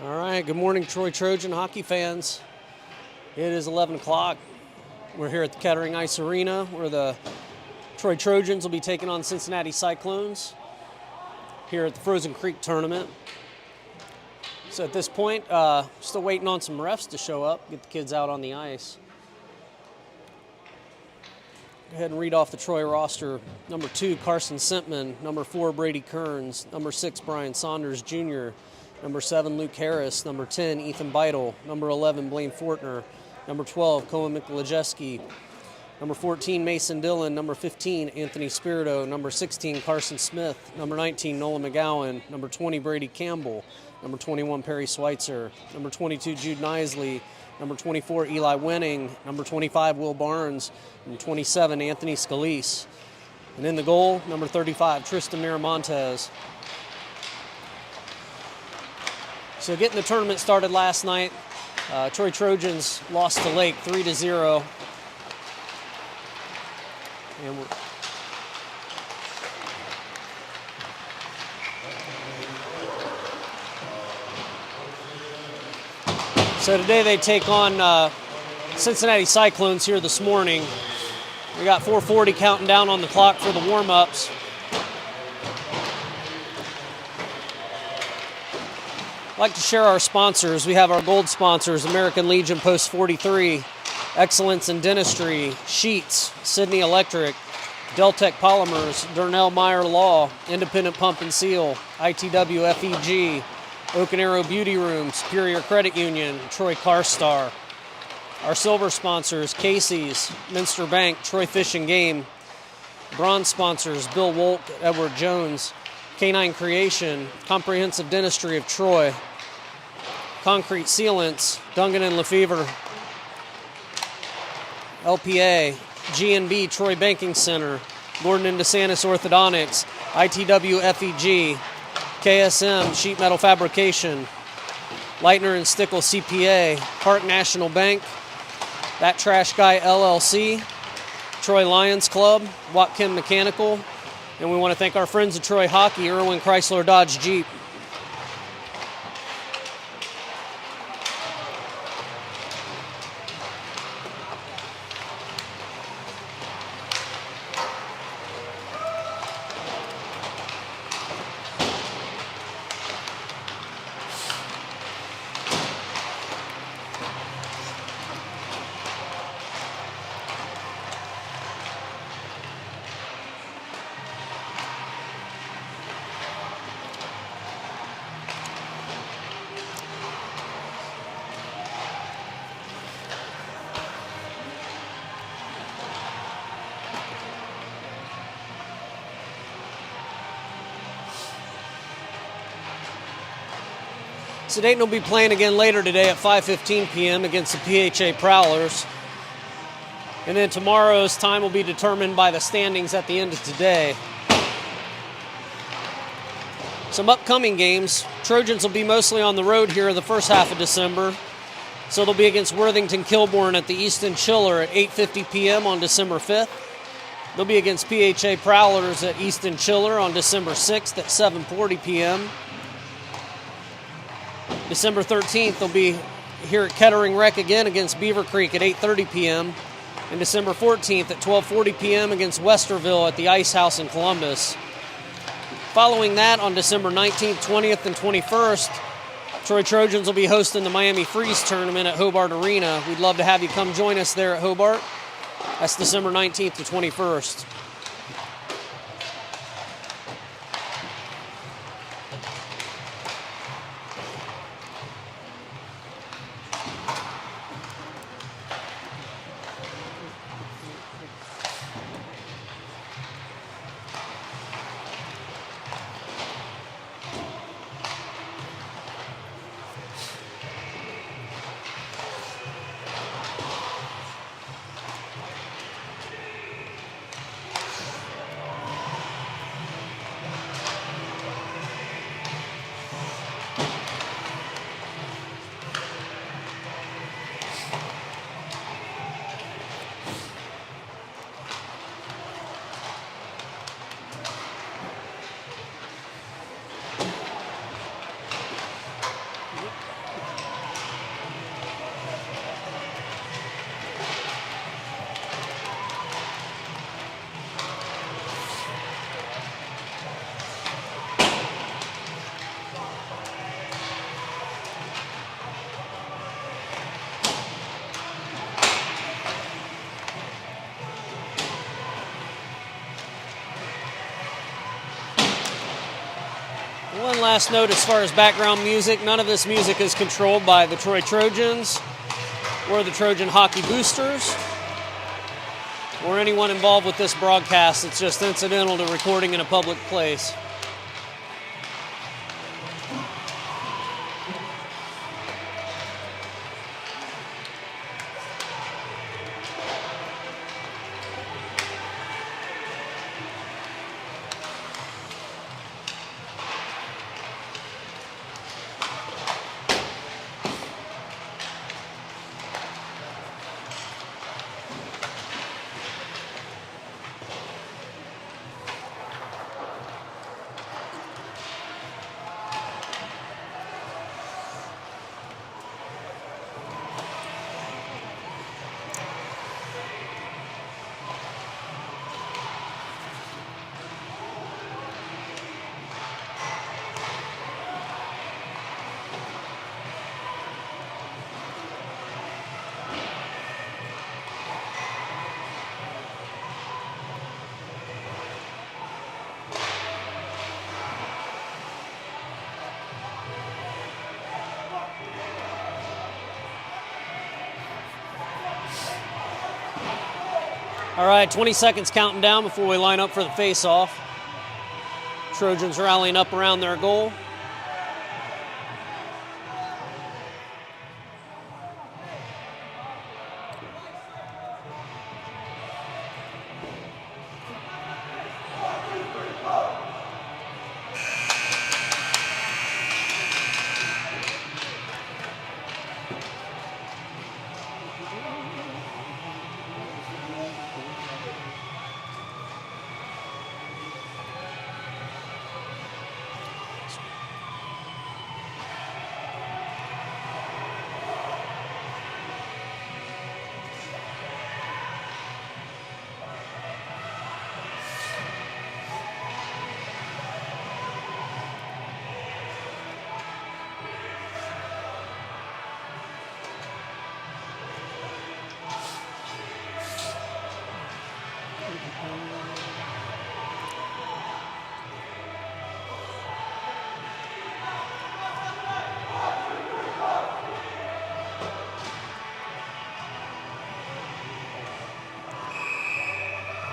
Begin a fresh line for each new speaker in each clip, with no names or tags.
All right, good morning, Troy Trojan hockey fans. It is 11 o'clock. We're here at the Kettering Ice Arena where the Troy Trojans will be taking on Cincinnati Cyclones here at the Frozen Creek tournament. So at this point, still waiting on some refs to show up, get the kids out on the ice. Go ahead and read off the Troy roster. Number 2, Carson Sentman. Number 4, Brady Kearns. Number 6, Brian Saunders Jr. Number 7, Luke Harris. Number 10, Ethan Beidel. Number 11, Blaine Fortner. Number 12, Cohen Mikolajewski. Number 14, Mason Dillon. Number 15, Anthony Spirito. Number 16, Carson Smith. Number 19, Nolan McGowan. Number 20, Brady Campbell. Number 21, Perry Schweitzer. Number 22, Jude Nisley. Number 24, Eli Winning. Number 25, Will Barnes. Number 27, Anthony Scalise. And in the goal, number 35, Tristan Miramontes. So getting the tournament started last night, Troy Trojans lost to Lake 3-0. And so today they take on Cincinnati Cyclones here this morning. We got 4:40 counting down on the clock for the warm-ups. I'd like to share our sponsors. We have our gold sponsors, American Legion Post 43, Excellence in Dentistry, Sheets, Sydney Electric, Deltec Polymers, Durnell Meyer Law, Independent Pump and Seal, ITW FEG, Oak and Arrow Beauty Room, Superior Credit Union, Troy CarStar. Our silver sponsors, Casey's, Minster Bank, Troy Fish and Game. Bronze sponsors, Bill Wolk, Edward Jones, Canine Creation, Comprehensive Dentistry of Troy, Concrete Sealants, Dungan and Lefevre, LPA, G&B Troy Banking Center, Gordon and DeSantis Orthodontics, ITW FEG, KSM Sheet Metal Fabrication, Leitner and Stickle CPA, Park National Bank, That Trash Guy LLC, Troy Lions Club, Watkin Mechanical, and we want to thank our friends at Troy Hockey, Irwin Chrysler Dodge Jeep. So Dayton will be playing again later today at 5:15 p.m. against the PHA Prowlers. And then tomorrow's time will be determined by the standings at the end of today. Some upcoming games. Trojans will be mostly on the road here in the first half of December. So they'll be against Worthington Kilbourne at the Easton Chiller at 8:50 p.m. on December 5th. They'll be against PHA Prowlers at Easton Chiller on December 6th at 7:40 p.m. December 13th, they'll be here at Kettering Rec again against Beaver Creek at 8:30 p.m. And December 14th at 12:40 p.m. against Westerville at the Ice House in Columbus. Following that, on December 19th, 20th, and 21st, Troy Trojans will be hosting the Miami Freeze Tournament at Hobart Arena. We'd love to have you come join us there at Hobart. That's December 19th to 21st. One last note as far as background music, none of this music is controlled by the Troy Trojans or the Trojan Hockey Boosters or anyone involved with this broadcast. It's just incidental to recording in a public place. All right, 20 seconds counting down before we line up for the face-off. Trojans rallying up around their goal.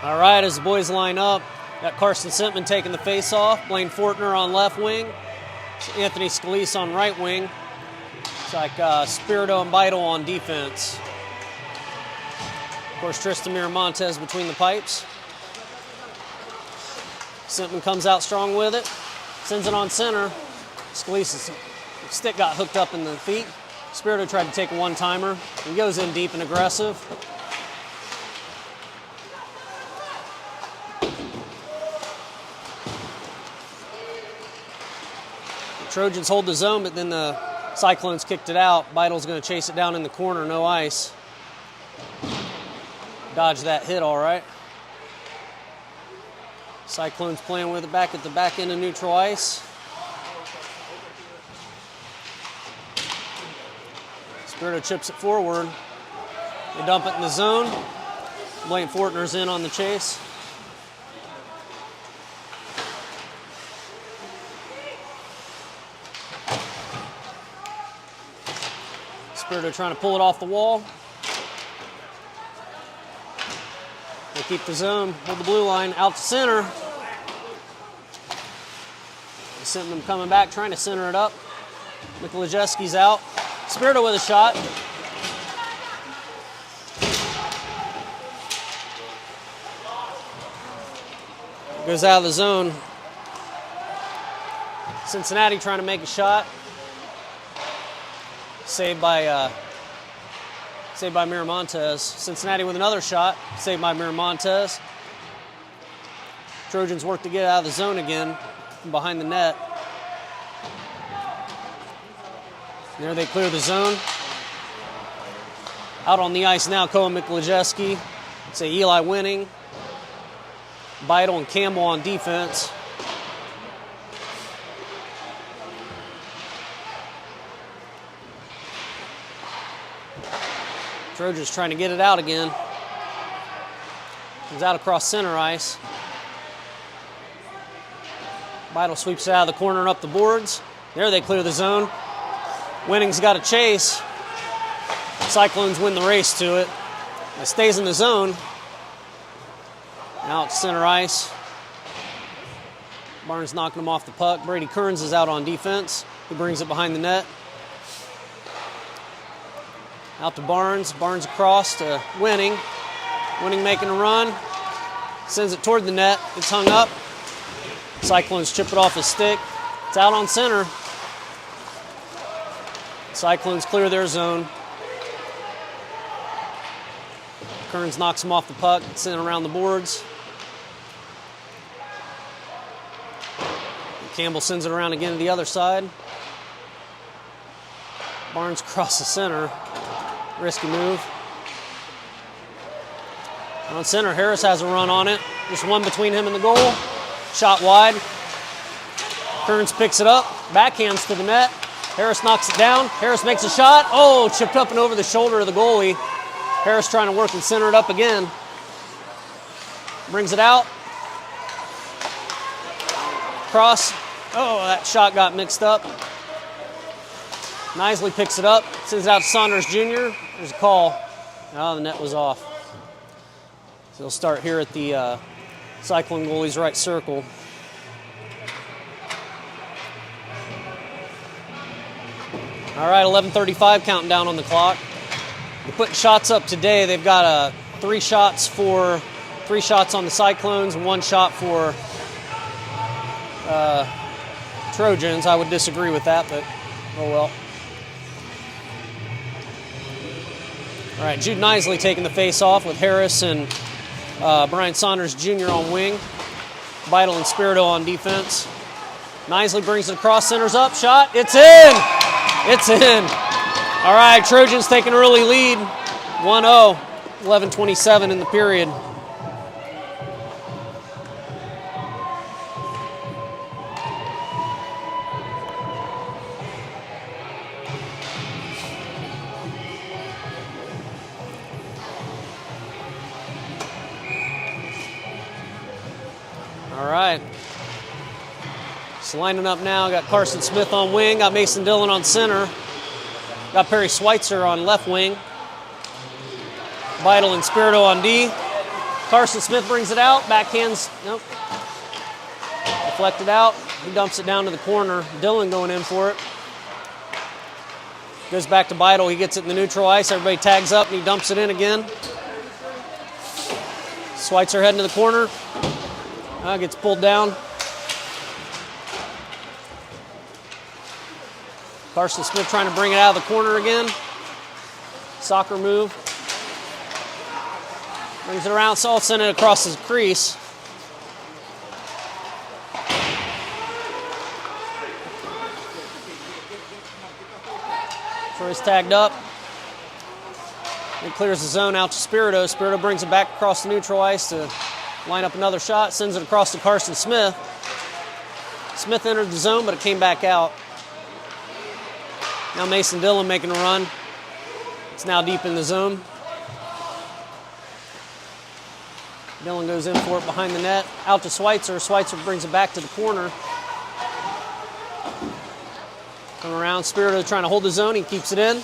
All right, as the boys line up, got Carson Sentman taking the face-off, Blaine Fortner on left wing, Anthony Scalise on right wing. It's like Spirito and Beidel on defense. Of course, Tristan Miramontes between the pipes. Sentman comes out strong with it, sends it on center. Scalise's stick got hooked up in the feet. Spirito tried to take a one-timer. He goes in deep and aggressive. Trojans hold the zone, but then the Cyclones kicked it out. Beidel's going to chase it down in the corner, no ice. Dodge that hit all right. Cyclones playing with it back at the back end of neutral ice. Spirito chips it forward. They dump it in the zone. Blaine Fortner's in on the chase. Spirito trying to pull it off the wall. They keep the zone, hold the blue line out to center. They sent them coming back, trying to center it up. Mikolajewski's out. Spirito with a shot. Goes out of the zone. Cincinnati trying to make a shot. Saved by Miramontes. Cincinnati with another shot. Saved by Miramontes. Trojans work to get out of the zone again from behind the net. There they clear the zone. Out on the ice now, Koa Mikolajewski. It's Eli Winning. Beidel and Campbell on defense. Trojans trying to get it out again. Comes out across center ice. Beidle sweeps it out of the corner and up the boards. There they clear the zone. Winning's got a chase. Cyclones win the race to it. It stays in the zone. Now it's center ice. Barnes knocking him off the puck. Brady Kearns is out on defense. He brings it behind the net. Out to Barnes. Barnes across to Winning. Winning making a run. Sends it toward the net. It's hung up. Cyclones chip it off his stick. It's out on center. Cyclones clear their zone. Kearns knocks him off the puck. Sent around the boards. Campbell sends it around again to the other side. Barnes across the center. Risky move. On center, Harris has a run on it. Just one between him and the goal. Shot wide. Kearns picks it up. Backhands to the net. Harris knocks it down. Harris makes a shot. Oh, chipped up and over the shoulder of the goalie. Harris trying to work and center it up again. Brings it out. Cross. Oh, that shot got mixed up. Nisley picks it up. Sends it out to Saunders Jr. There's a call. Oh, the net was off. So they'll start here at the Cyclone goalie's right circle. All right, 11:35 counting down on the clock. They're putting shots up today. They've got 3 shots on the Cyclones and 1 shot for Trojans. I would disagree with that, but oh well. All right, Jude Nisley taking the face off with Harris and Brian Saunders Jr. on wing. Beidle and Spirito on defense. Nisley brings it across, centers up, shot. It's in! It's in. All right, Trojans take an early lead. 1-0, 11:27 in the period. All right. Just lining up now. Got Carson Smith on wing. Got Mason Dillon on center. Got Perry Schweitzer on left wing. Beidle and Spirito on D. Carson Smith brings it out. Backhands. Nope. Deflected out. He dumps it down to the corner. Dillon going in for it. Goes back to Beidle. He gets it in the neutral ice. Everybody tags up and he dumps it in again. Schweitzer heading to the corner. Gets pulled down. Carson Smith trying to bring it out of the corner again. Soccer move. Brings it around. Saul sent it across his crease. Troy's tagged up. It clears the zone out to Spirito. Spirito brings it back across the neutral ice to line up another shot. Sends it across to Carson Smith. Smith entered the zone, but it came back out. Now Mason Dillon making a run. It's now deep in the zone. Dillon goes in for it behind the net. Out to Schweitzer. Schweitzer brings it back to the corner. Come around. Spirito trying to hold the zone. He keeps it in.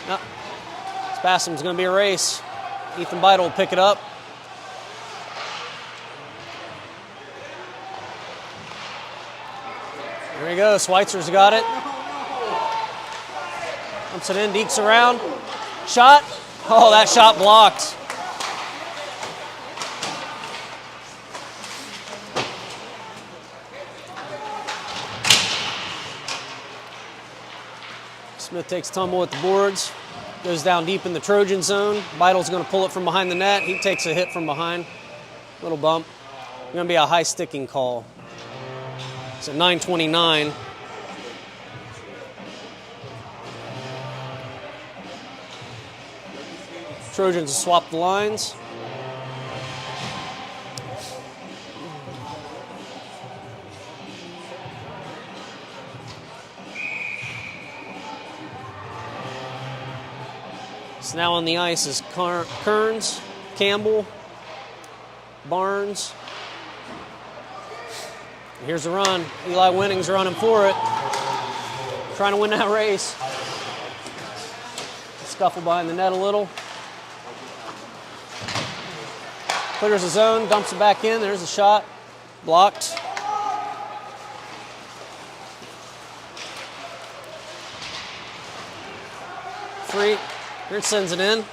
This pass is going to be a race. Ethan Beidle will pick it up. There you go. Schweitzer's got it. Dumps it in. Dekes around. Shot. Oh, that shot blocked. Smith takes tumble at the boards. Goes down deep in the Trojan zone. Beidle's going to pull it from behind the net. He takes a hit from behind. Little bump. Going to be a high sticking call. It's at 9:29. Trojans swap the lines. So now on the ice is Kearns, Campbell, Barnes, Here's the run. Eli Winning's running for it. Trying to win that race. Scuffle behind the net a little. Clears the zone, dumps it back in. There's a shot. Blocked. Free. Here it sends it in.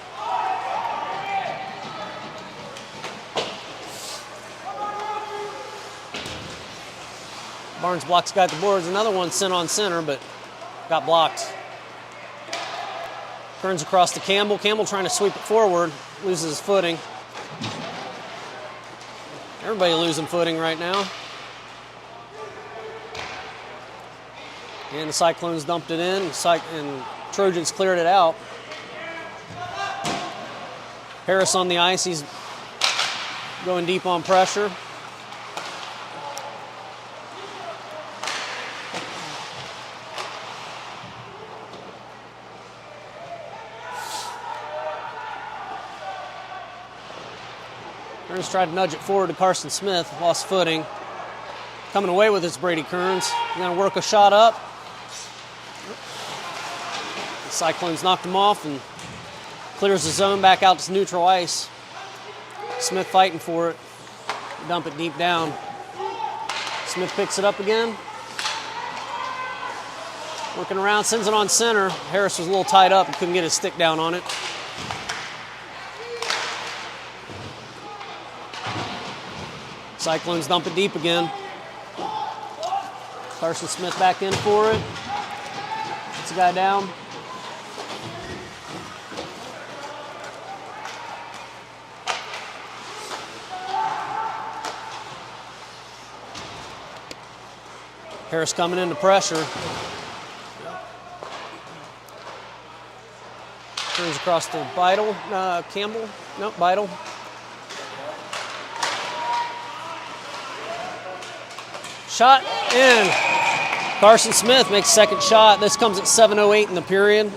Barnes blocks guy at the boards. Another one sent on center, but got blocked. Turns across to Campbell. Campbell trying to sweep it forward. Loses his footing. Everybody losing footing right now. And the Cyclones dumped it in, and Trojans cleared it out. Harris on the ice. He's going deep on pressure. Kearns tried to nudge it forward to Carson Smith, lost footing. Coming away with it's Brady Kearns. Going to work a shot up. The Cyclones knocked him off and clears the zone back out to neutral ice. Smith fighting for it. Dump it deep down. Smith picks it up again. Working around, sends it on center. Harris was a little tied up and couldn't get his stick down on it. Cyclones dump it deep again. Carson Smith back in for it. Gets the guy down. Harris coming into pressure. Turns across to Campbell. Nope, Beidel. Shot in. Carson Smith makes second shot. This comes at 7:08 in the period.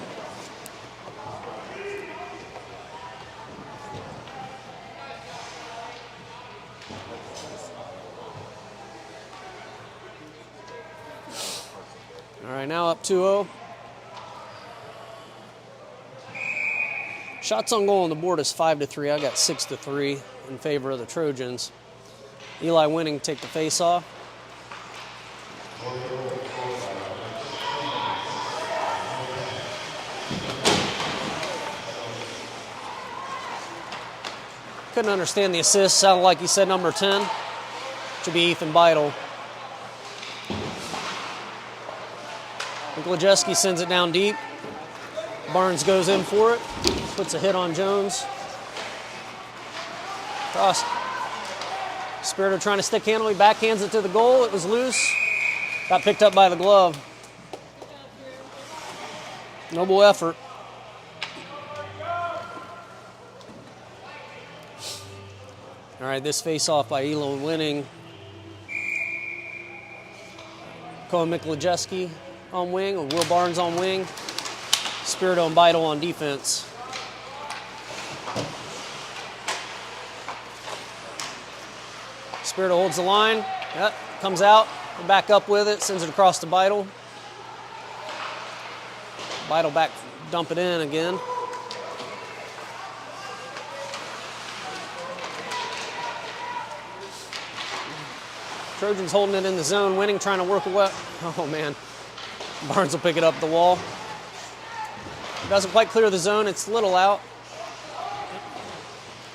All right, now up 2-0. Shots on goal on the board is 5-3. I got 6-3 in favor of the Trojans. Eli Winning take the face off. Couldn't understand the assist. Sounded like he said number 10. Should be Ethan Beidel. Glajewski sends it down deep. Barnes goes in for it. Puts a hit on Jones. Cross. Spirito trying to stick handle. He backhands it to the goal. It was loose. Got picked up by the glove. Noble effort. All right, this face-off by Eli Winning. Cohen Miklajewski on wing, or Will Barnes on wing. Spirito and Beidel on defense. Spirito holds the line. Yep, comes out. Back up with it. Sends it across to Beidel. Beidel back, dump it in again. Trojans holding it in the zone, Winning, trying to work away. Oh, man. Barnes will pick it up the wall. Doesn't quite clear the zone. It's a little out.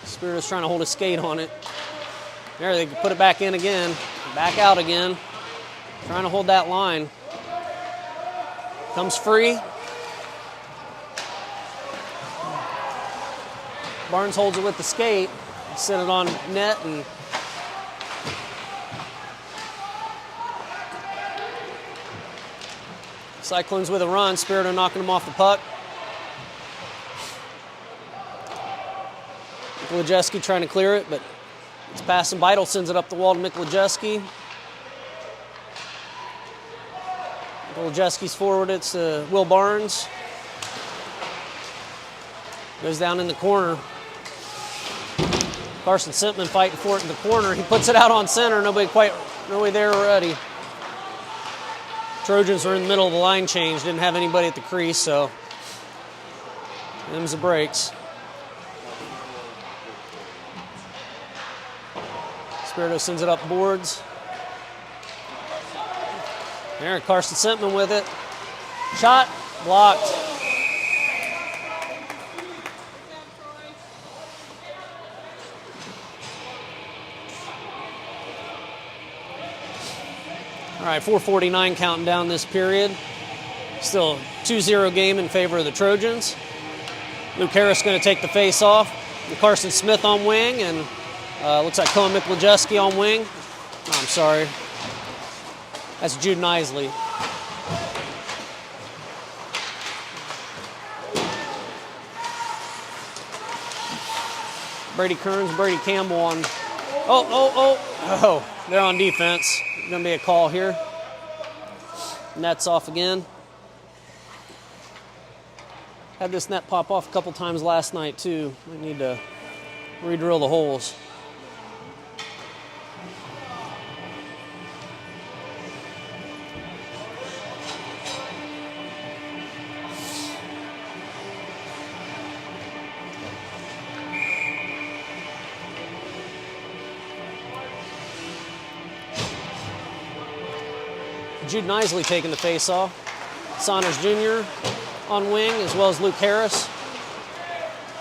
Spirito's trying to hold a skate on it. There, they can put it back in again. Back out again. Trying to hold that line. Comes free. Barnes holds it with the skate. Sent it on net and Cyclones with a run. Spirito knocking them off the puck. Miklajewski trying to clear it, but it's passing. Beidel sends it up the wall to Miklajewski. Miklajewski's forward. It's Will Barnes. Goes down in the corner. Carson Sitman fighting for it in the corner. He puts it out on center. Nobody there already. Trojans were in the middle of the line change. Didn't have anybody at the crease, so them's the breaks. Spirito sends it up boards. There, Carson Sitman with it. Shot, blocked. All right, 4:49 counting down this period. Still 2-0 game in favor of the Trojans. Luke Harris going to take the face off. And Carson Smith on wing, and looks like Cohen Miklajewski on wing. Oh, I'm sorry. That's Jude Nisley. Brady Kearns, Brady Campbell on. Oh, they're on defense. Going to be a call here. Net's off again. Had this net pop off a couple times last night too. We need to re-drill the holes. Jude Nisley taking the face off. Saunders Jr. on wing, as well as Luke Harris.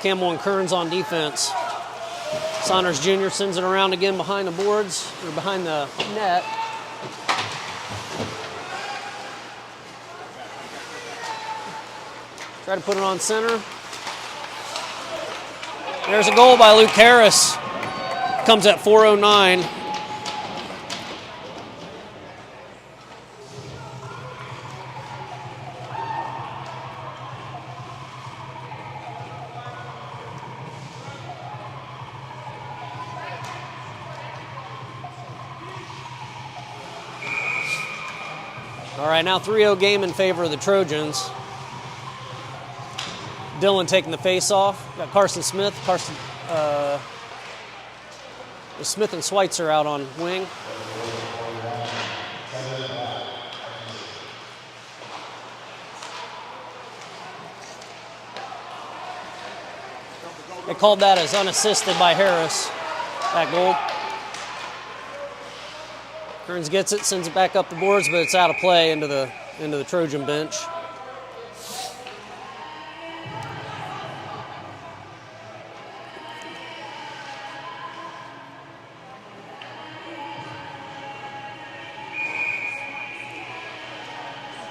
Campbell and Kearns on defense. Saunders Jr. sends it around again behind the boards, or behind the net. Try to put it on center. There's a goal by Luke Harris. Comes at 4:09. All right, now 3-0 game in favor of the Trojans. Dillon taking the face off. Got Carson Smith. Smith and Schweitzer out on wing. They called that as unassisted by Harris. That goal. Kearns gets it, sends it back up the boards, but it's out of play into the Trojan bench.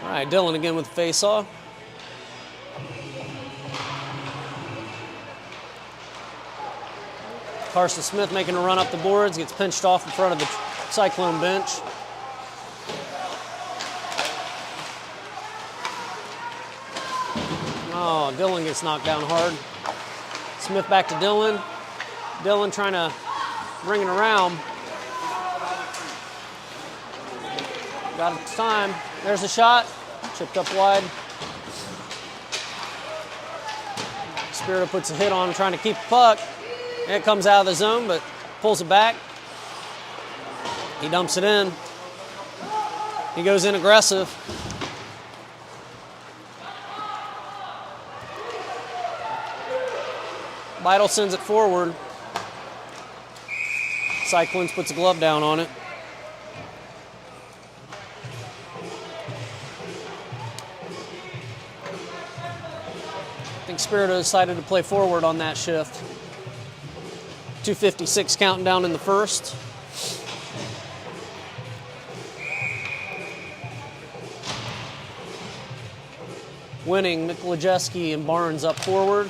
All right, Dillon again with the face-off. Carson Smith making a run up the boards, gets pinched off in front of the Cyclone bench. Oh, Dillon gets knocked down hard. Smith back to Dillon. Dillon trying to bring it around. Got it time. There's a shot. Chipped up wide. Spirito puts a hit on, trying to keep the puck. And it comes out of the zone, but pulls it back. He dumps it in. He goes in aggressive. Beidel sends it forward. Cyclones puts a glove down on it. I think Spirito decided to play forward on that shift. 2:56 counting down in the first. Winning, Miklajewski and Barnes up forward.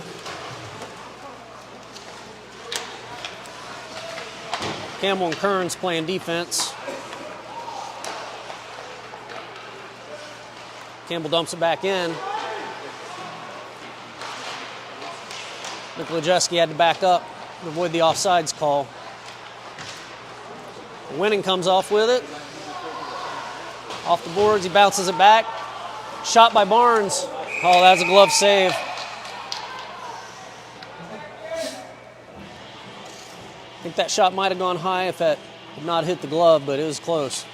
Campbell and Kearns playing defense. Campbell dumps it back in. Miklajewski had to back up to avoid the offsides call. Winning comes off with it. Off the boards, he bounces it back. Shot by Barnes. Oh, that's a glove save. think that shot might have gone high if that had not hit the glove, but it was close.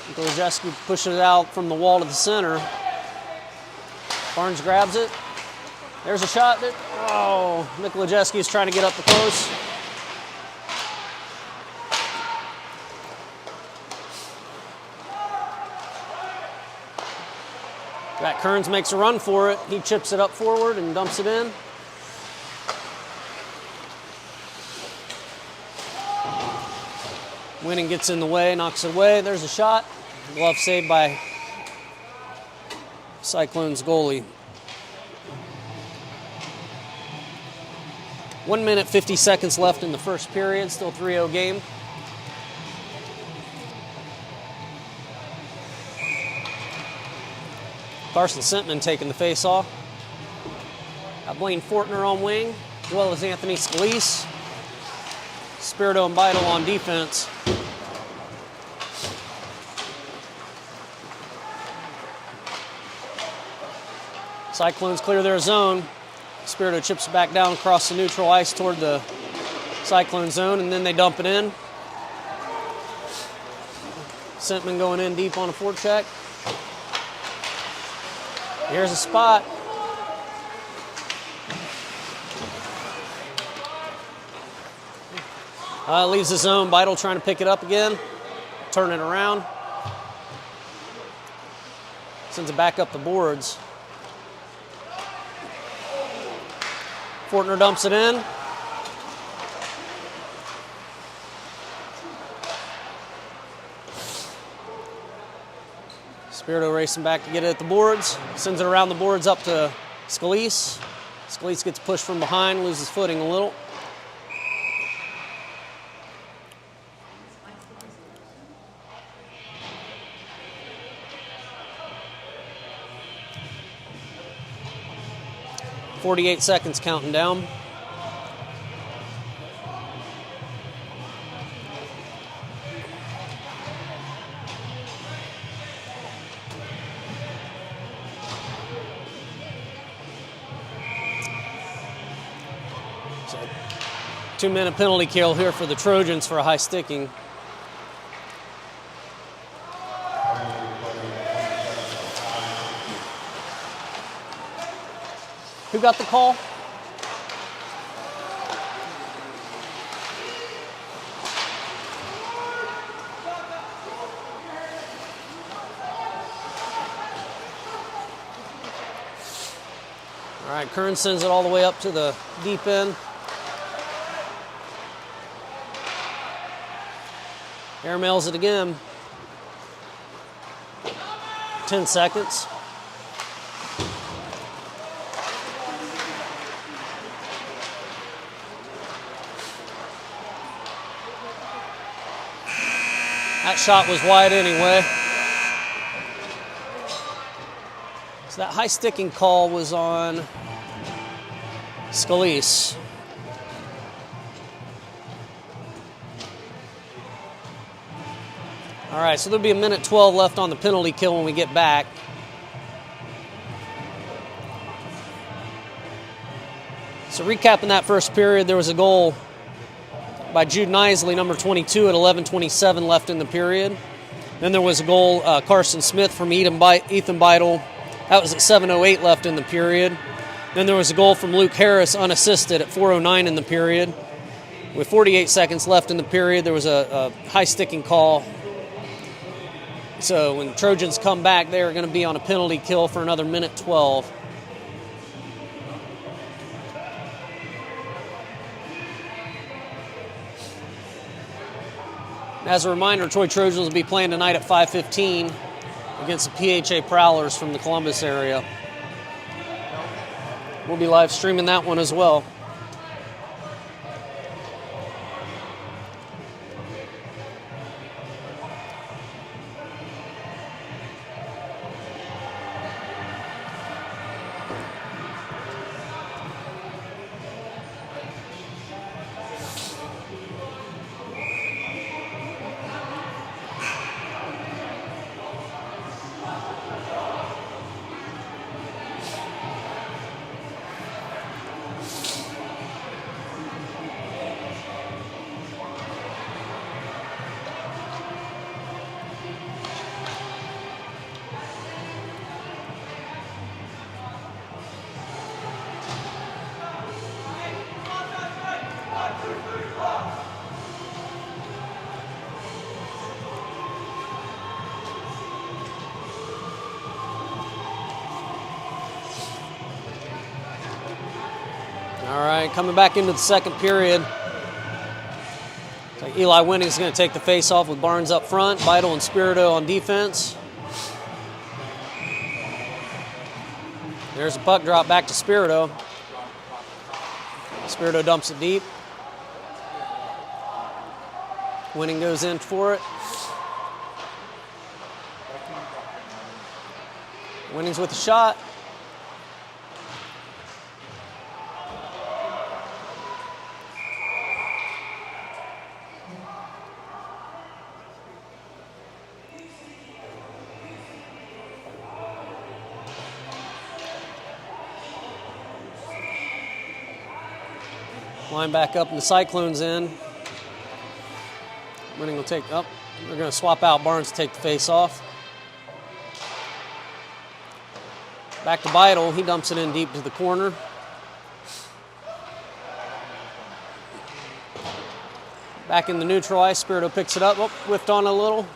Nikolajewski pushes it out from the wall to the center. Barnes grabs it. There's a shot that, oh, Nikolajewski is trying to get up the close. That Kearns makes a run for it. He chips it up forward and dumps it in. Winning gets in the way, knocks it away. There's a shot. Glove saved by Cyclones goalie. 1 minute, 50 seconds left in the first period. Still 3-0 game. Carson Sentman taking the face-off. Got Blaine Fortner on wing, as well as Anthony Scalise. Spirito and Beidel on defense. Cyclones clear their zone. Spirito chips it back down across the neutral ice toward the Cyclone zone, and then they dump it in. Sentman going in deep on a forecheck. Here's a spot. Leaves the zone. Beidel trying to pick it up again. Turn it around. Sends it back up the boards. Fortner dumps it in. Spirito racing back to get it at the boards. Sends it around the boards up to Scalise. Scalise gets pushed from behind, loses footing a little. .48 seconds counting down. So, 2-minute penalty kill here for the Trojans for a high sticking. Who got the call? All right, Kearns sends it all the way up to the deep end. Airmails it again. 10 seconds. That shot was wide anyway. So that high sticking call was on Scalise. All right, so there'll be 1:12 left on the penalty kill when we get back. So recapping that first period, there was a goal by Jude Nisley, number 22, at 11:27 left in the period. Then there was a goal, Carson Smith from Ethan Beidel. That was at 7:08 left in the period. Then there was a goal from Luke Harris, unassisted, at 4:09 in the period. With 48 seconds left in the period, there was a high-sticking call. So when the Trojans come back, they're going to be on a penalty kill for another 1:12. As a reminder, Troy Trojans will be playing tonight at 5:15 against the PHA Prowlers from the Columbus area. We'll be live streaming that one as well. All right, coming back into the second period. So Eli Winning's going to take the face-off with Barnes up front, Beidel and Spirito on defense. There's a puck drop back to Spirito. Spirito dumps it deep. Winning goes in for it. Winning's with a shot. Line back up and the Cyclones in. Winning will take up. They're going to swap out Barnes to take the face off. Back to Beidel. He dumps it in deep to the corner. Back in the neutral ice. Spirito picks it up. Oh, whiffed on a little.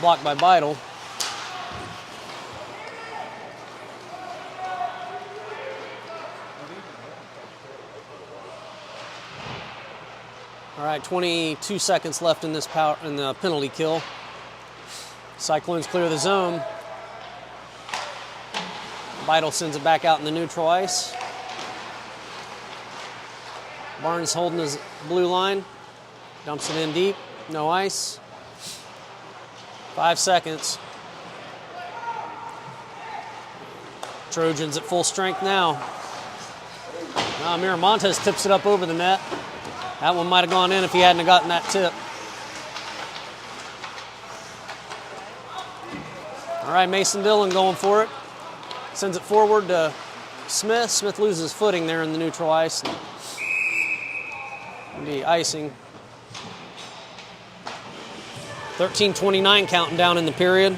Blocked by Beidel. All right, 22 seconds left in this in the penalty kill. Cyclones clear the zone. Beidel sends it back out in the neutral ice. Barnes holding his blue line. Dumps it in deep. No ice. 5 seconds. Trojans at full strength now. Miramontes tips it up over the net. That one might have gone in if he hadn't have gotten that tip. All right, Mason Dillon going for it. Sends it forward to Smith. Smith loses footing there in the neutral ice. The icing. 13:29 counting down in the period.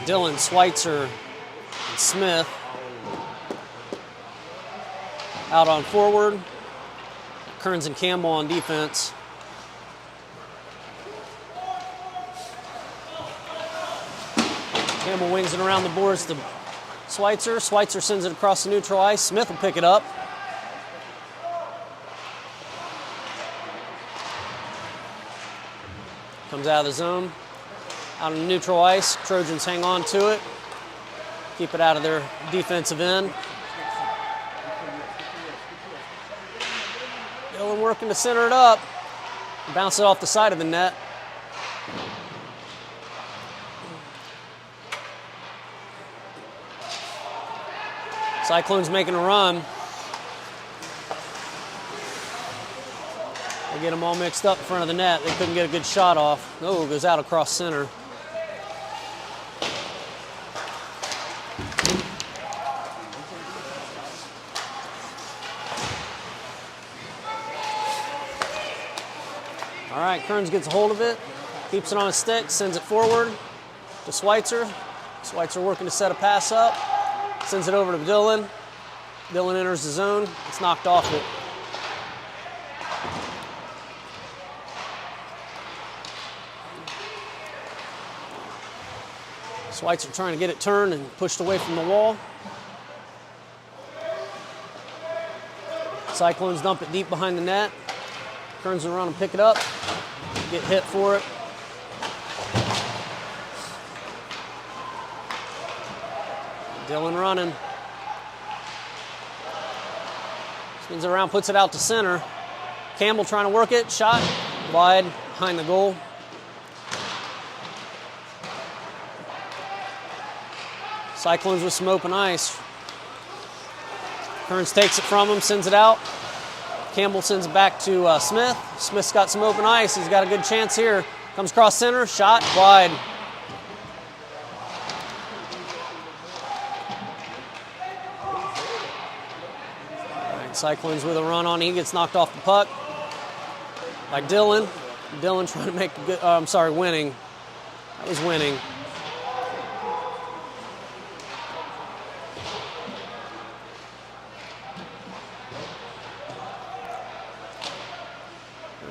Dillon, Schweitzer, and Smith out on forward. Kearns and Campbell on defense. Campbell wings it around the boards to Schweitzer. Schweitzer sends it across the neutral ice. Smith will pick it up. Comes out of the zone. Out on the neutral ice, Trojans hang on to it. Keep it out of their defensive end. Dillon working to center it up. Bounce it off the side of the net. Cyclones making a run. They get them all mixed up in front of the net. They couldn't get a good shot off. Oh, it goes out across center. All right, Kearns gets a hold of it, keeps it on his stick, sends it forward to Schweitzer. Schweitzer working to set a pass up, sends it over to Dillon. Dillon enters the zone. It's knocked off it. Schweitzer trying to get it turned and pushed away from the wall. Cyclones dump it deep behind the net. Kearns will run and pick it up. Get hit for it. Dillon running. Spins it around, puts it out to center. Campbell trying to work it. Shot wide behind the goal. Cyclones with some open ice. Kearns takes it from him, sends it out. Campbell sends it back to Smith. Smith's got some open ice. He's got a good chance here. Comes across center, shot wide. Cyclones with a run on. He gets knocked off the puck by Dylan. Dylan trying to make a good, winning. That was winning.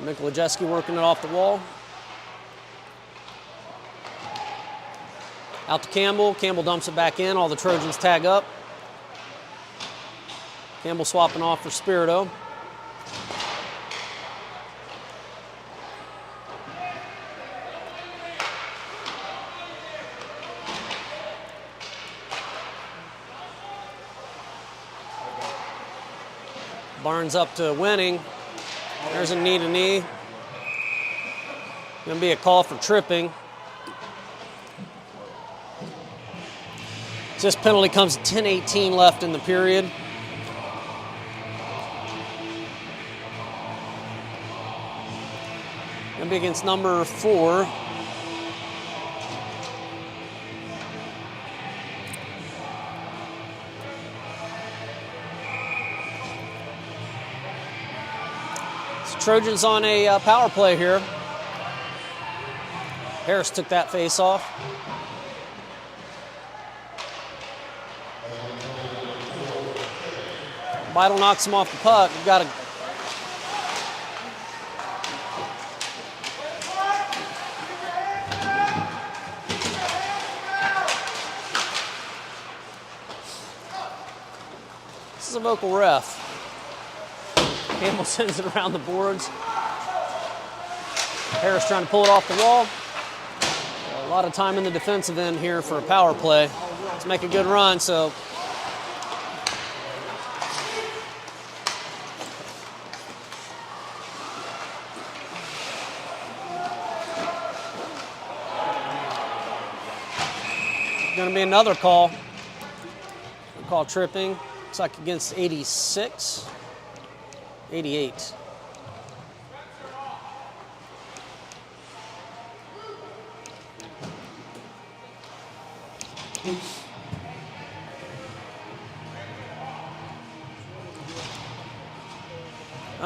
Mikolajewski working it off the wall. Out to Campbell. Campbell dumps it back in. All the Trojans tag up. Campbell swapping off for Spirito. Barnes up to Winning. There's a knee-to-knee. Going to be a call for tripping. This penalty comes 10:18 left in the period. Going to be against number 4. Trojans on a power play here. Harris took that face off. Beidel knocks him off the puck. We've got a This is a vocal ref. Campbell sends it around the boards. Harris trying to pull it off the wall. A lot of time in the defensive end here for a power play. Let's make a good run, so. Going to be another call. We'll call tripping. Looks like against 86. 88.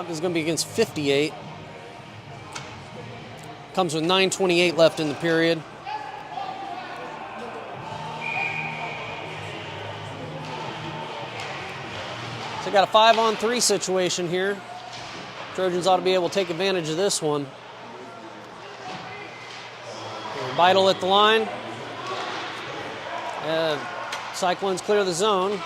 This is going to be against 58. Comes with 9:28 left in the period. So we got a 5-on-3 situation here. Trojans ought to be able to take advantage of this one. Beidel at the line. Cyclones clear the zone.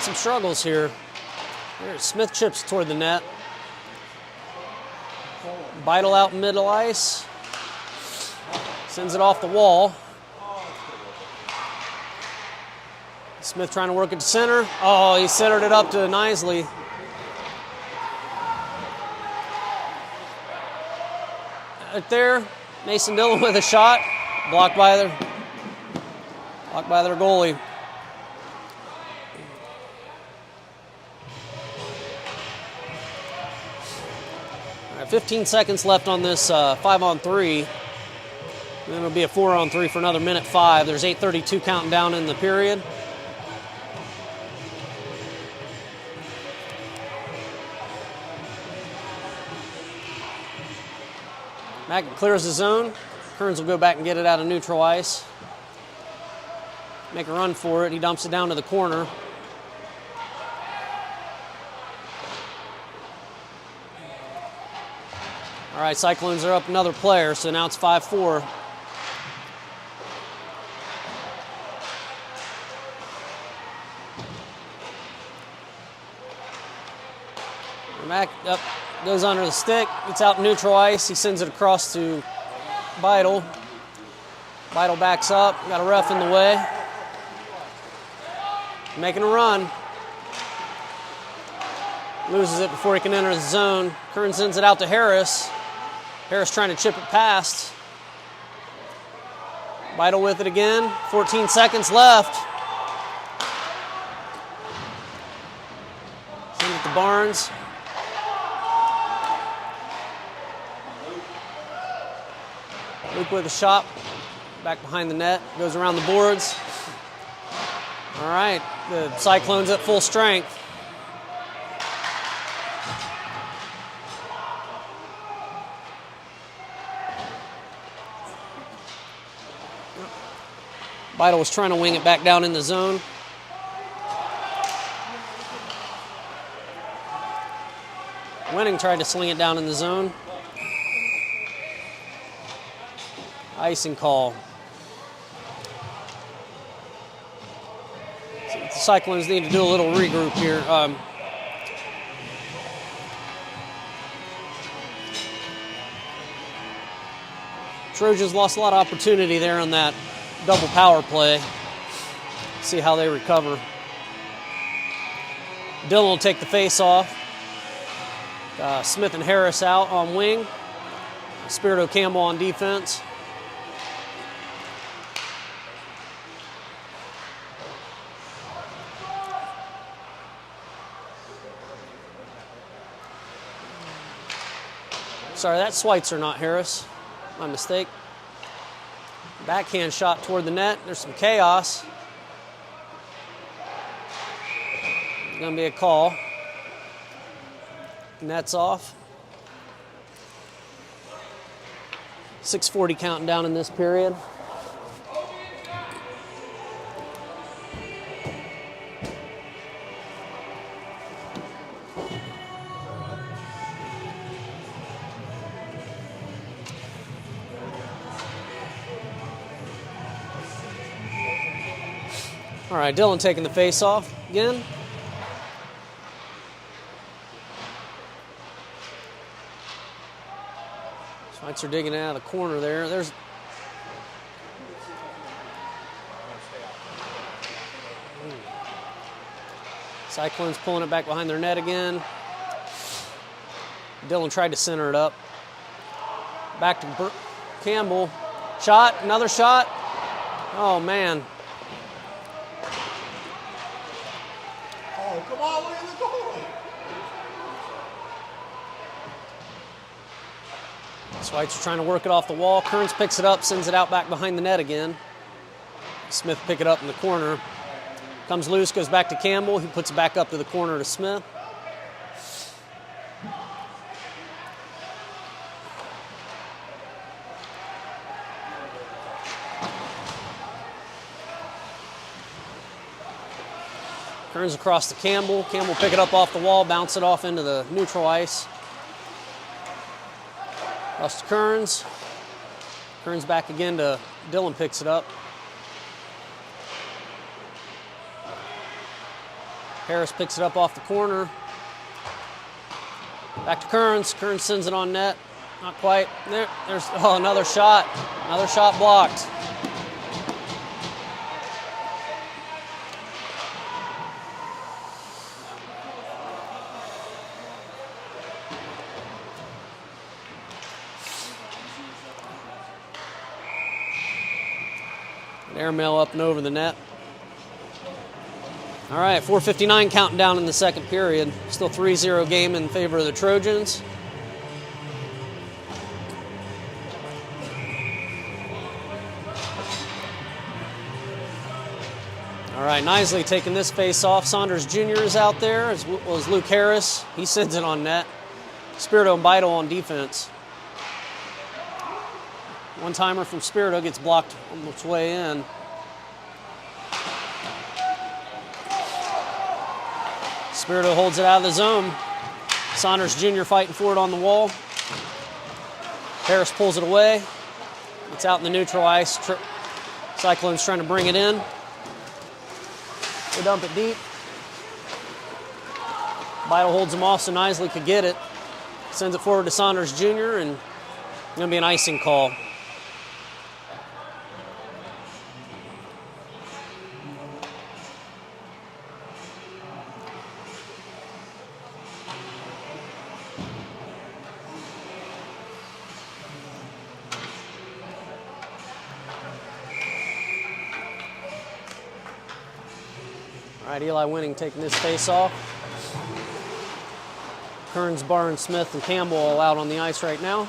Some struggles here. There's Smith chips toward the net. Beidel out middle ice. Sends it off the wall. Smith trying to work it to center. Oh, he centered it up to Nisley. Right there, Mason Dillon with a shot. Blocked by their goalie. 15 seconds left on this 5-on-3. And then it'll be a 4-on-3 for another minute 5. There's 8:32 counting down in the period. Mack clears the zone. Kearns will go back and get it out of neutral ice. Make a run for it. He dumps it down to the corner. All right, Cyclones are up another player, so now it's 5-4. Mack up, goes under the stick, gets out neutral ice. He sends it across to Beidel. Beidel backs up, got a ref in the way. Making a run. Loses it before he can enter the zone. Kearns sends it out to Harris. Harris trying to chip it past. Beidel with it again. 14 seconds left. Barnes. Luke with a shot, back behind the net, goes around the boards. All right, the Cyclones at full strength. Beidle was trying to wing it back down in the zone. Winning tried to sling it down in the zone. Icing call. So the Cyclones need to do a little regroup here. Trojans lost a lot of opportunity there on that double power play. See how they recover. Dillon will take the face off. Smith and Harris out on wing. Spirito Campbell on defense. Sorry, that's Schweitzer, not Harris. My mistake. Backhand shot toward the net. There's some chaos. Going to be a call. Net's off. 6:40 counting down in this period. All right, Dillon taking the face off again. Schweitzer digging out of the corner there. There's Cyclones pulling it back behind their net again. Dillon tried to center it up. Back to Campbell. Shot, another shot. Oh, man.
Oh, come on, look at the goalie.
Schweitzer trying to work it off the wall. Kearns picks it up, sends it out back behind the net again. Smith pick it up in the corner. Comes loose, goes back to Campbell. He puts it back up to the corner to Smith. Kearns across to Campbell. Campbell pick it up off the wall, bounce it off into the neutral ice. Across to Kearns. Kearns back again to Dillon, picks it up. Harris picks it up off the corner. Back to Kearns. Kearns sends it on net. Not quite. There's another shot. Another shot blocked. Airmail up and over the net. All right, 4:59 counting down in the second period. Still 3-0 game in favor of the Trojans. All right, Nisley taking this face off. Saunders Jr. is out there, as well as Luke Harris. He sends it on net. Spirito and Beidle on defense. One-timer from Spirito gets blocked on its way in. Spirito holds it out of the zone. Saunders Jr. fighting for it on the wall. Harris pulls it away. It's out in the neutral ice. Cyclones trying to bring it in. They dump it deep. Beidle holds him off so Nisley could get it. Sends it forward to Saunders Jr. and going to be an icing call. All right, Eli Winning taking this face off. Kearns, Barnes, Smith, and Campbell all out on the ice right now.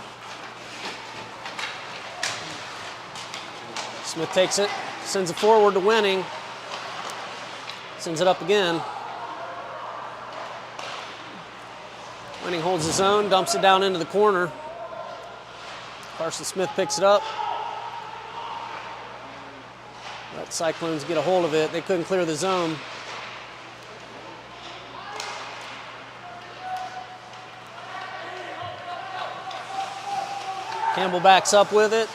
Smith takes it, sends it forward to Winning. Sends it up again. Winning holds his own, dumps it down into the corner. Carson Smith picks it up. Let Cyclones get a hold of it. They couldn't clear the zone. Campbell backs up with it.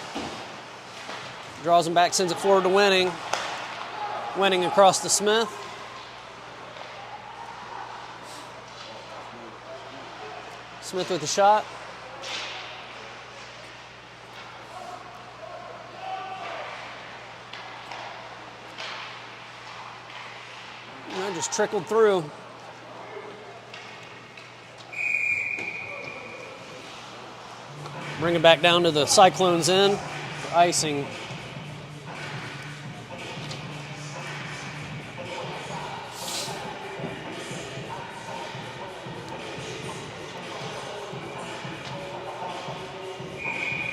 Draws him back, sends it forward to Winning. Winning across to Smith. Smith with the shot. Just trickled through. Bring it back down to the Cyclones end for icing.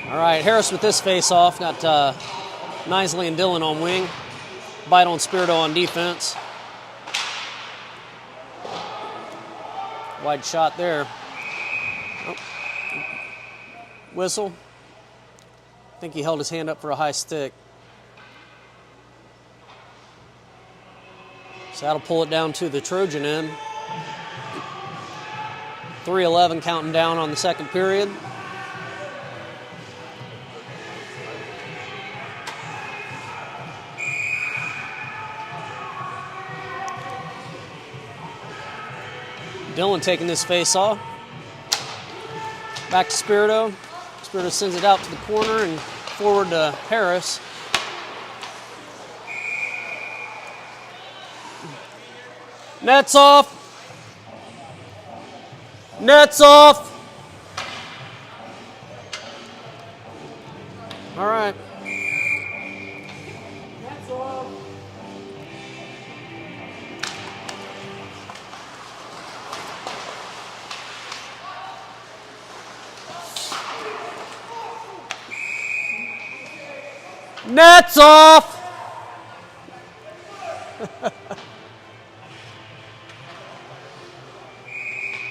All right, Harris with this face-off. Got Nisley and Dillon on wing. Bite on Spirito on defense. Wide shot there. Oh. Whistle. I think he held his hand up for a high stick. So that'll pull it down to the Trojan end. 3:11 counting down on the second period. Dillon taking this face off. Back to Spirito. Spirito sends it out to the corner and forward to Harris. Nets off. Nets off. All right. Nets off. Nets off!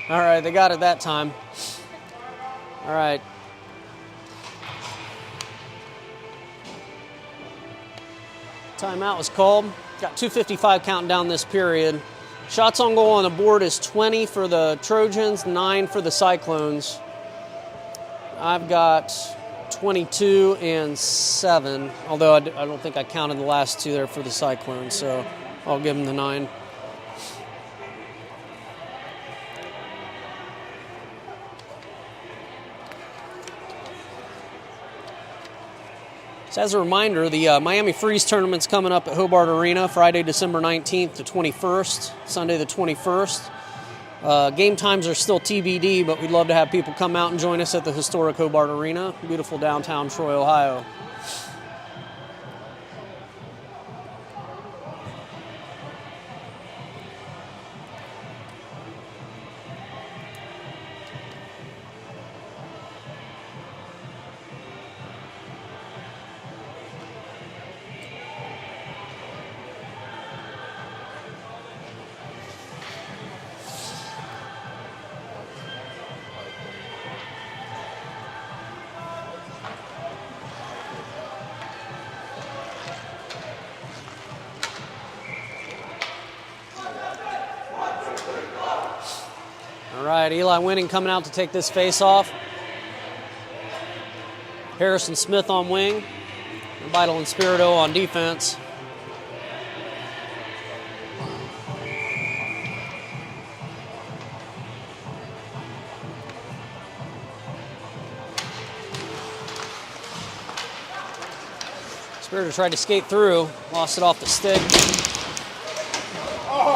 All right, they got it that time. All right. Timeout was called. Got 2:55 counting down this period. Shots on goal on the board is 20 for the Trojans, 9 for the Cyclones. I've got 22 and 7, although I don't think I counted the last two there for the Cyclones, so I'll give them the 9. So as a reminder, the Miami Freeze tournament's coming up at Hobart Arena Friday, December 19th to 21st, Sunday the 21st. Game times are still TBD, but we'd love to have people come out and join us at the historic Hobart Arena, beautiful downtown Troy, Ohio. All right, Eli Winning coming out to take this face off. Harrison Smith on wing. Vital and Spirito on defense. Spirito tried to skate through, lost it off the stick.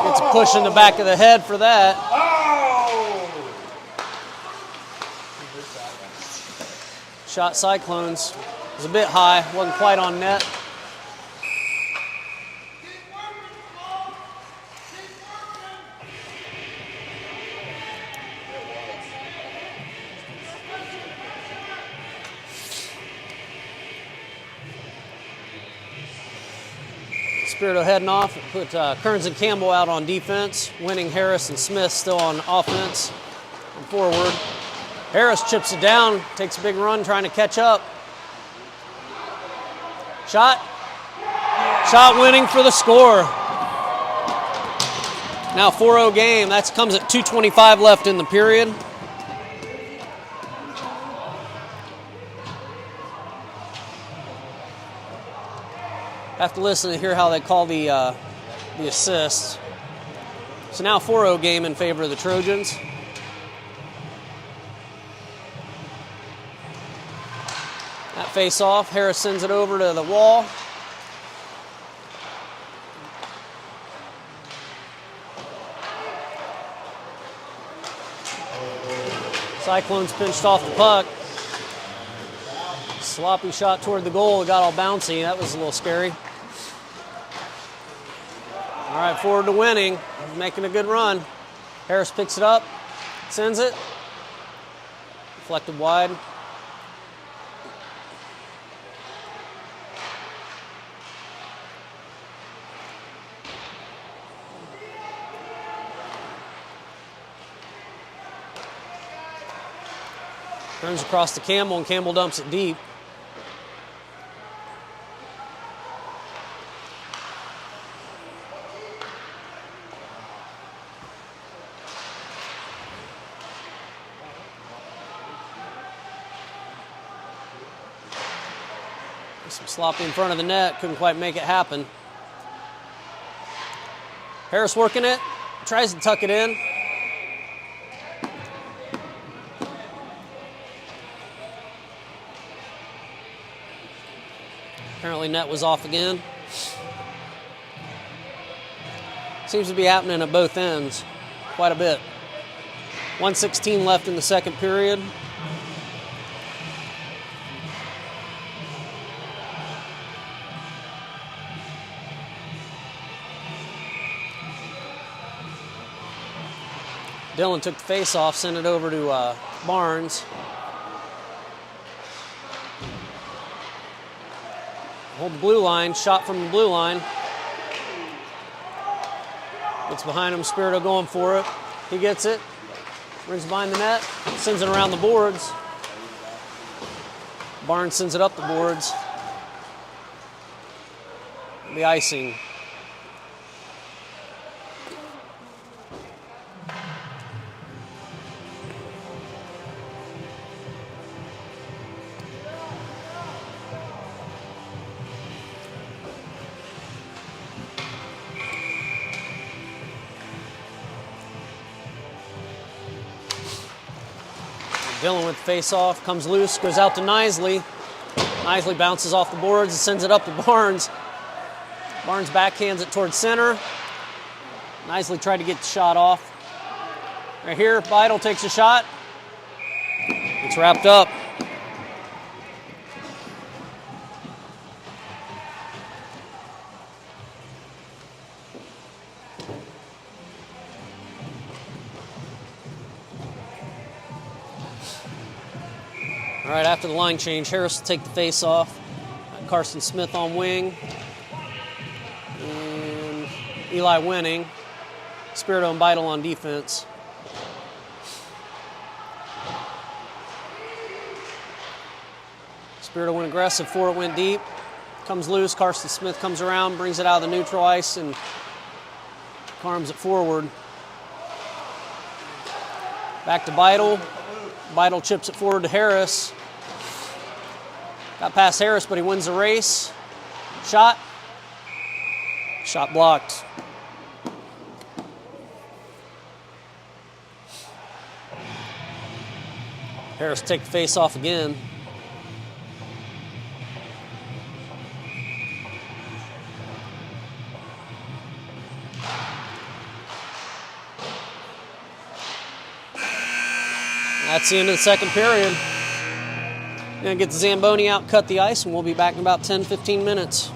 Gets a push in the back of the head for that. Shot Cyclones. It was a bit high, wasn't quite on net. Spirito heading off. Put Kearns and Campbell out on defense. Winning, Harris and Smith still on offense and forward. Harris chips it down, takes a big run trying to catch up. Shot. Shot winning for the score. Now 4-0 game. That comes at 2:25 left in the period. Have to listen to hear how they call the assist. So now 4-0 game in favor of the Trojans. That face off, Harris sends it over to the wall. Cyclones pinched off the puck. Sloppy shot toward the goal. It got all bouncy. That was a little scary. All right, forward to Winning. Making a good run. Harris picks it up, sends it. Deflected wide. Turns across to Campbell, and Campbell dumps it deep. Some sloppy in front of the net, couldn't quite make it happen. Harris working it, tries to tuck it in. Apparently net was off again. Seems to be happening at both ends quite a bit. 1:16 left in the second period. Dillon took the face off, sent it over to Barnes. Hold the blue line, shot from the blue line. Gets behind him, Spirito going for it. He gets it, brings it behind the net, sends it around the boards. Barnes sends it up the boards. The icing. Dillon with the face-off, comes loose, goes out to Nisley. Nisley bounces off the boards and sends it up to Barnes. Barnes backhands it towards center. Nisley tried to get the shot off. Right here, Beidel takes a shot. It's wrapped up. All right, after the line change, Harris will take the face off. Carson Smith on wing. And Eli Winning. Spirito and Beidel on defense. Spirito went aggressive, for it went deep. Comes loose, Carson Smith comes around, brings it out of the neutral ice, and arms it forward. Back to Beidel. Beidel chips it forward to Harris. Got past Harris, but he wins the race. Shot. Shot blocked. Harris take the face off again. That's the end of the second period. Gonna get the Zamboni out, cut the ice, and we'll be back in about 10-15 minutes.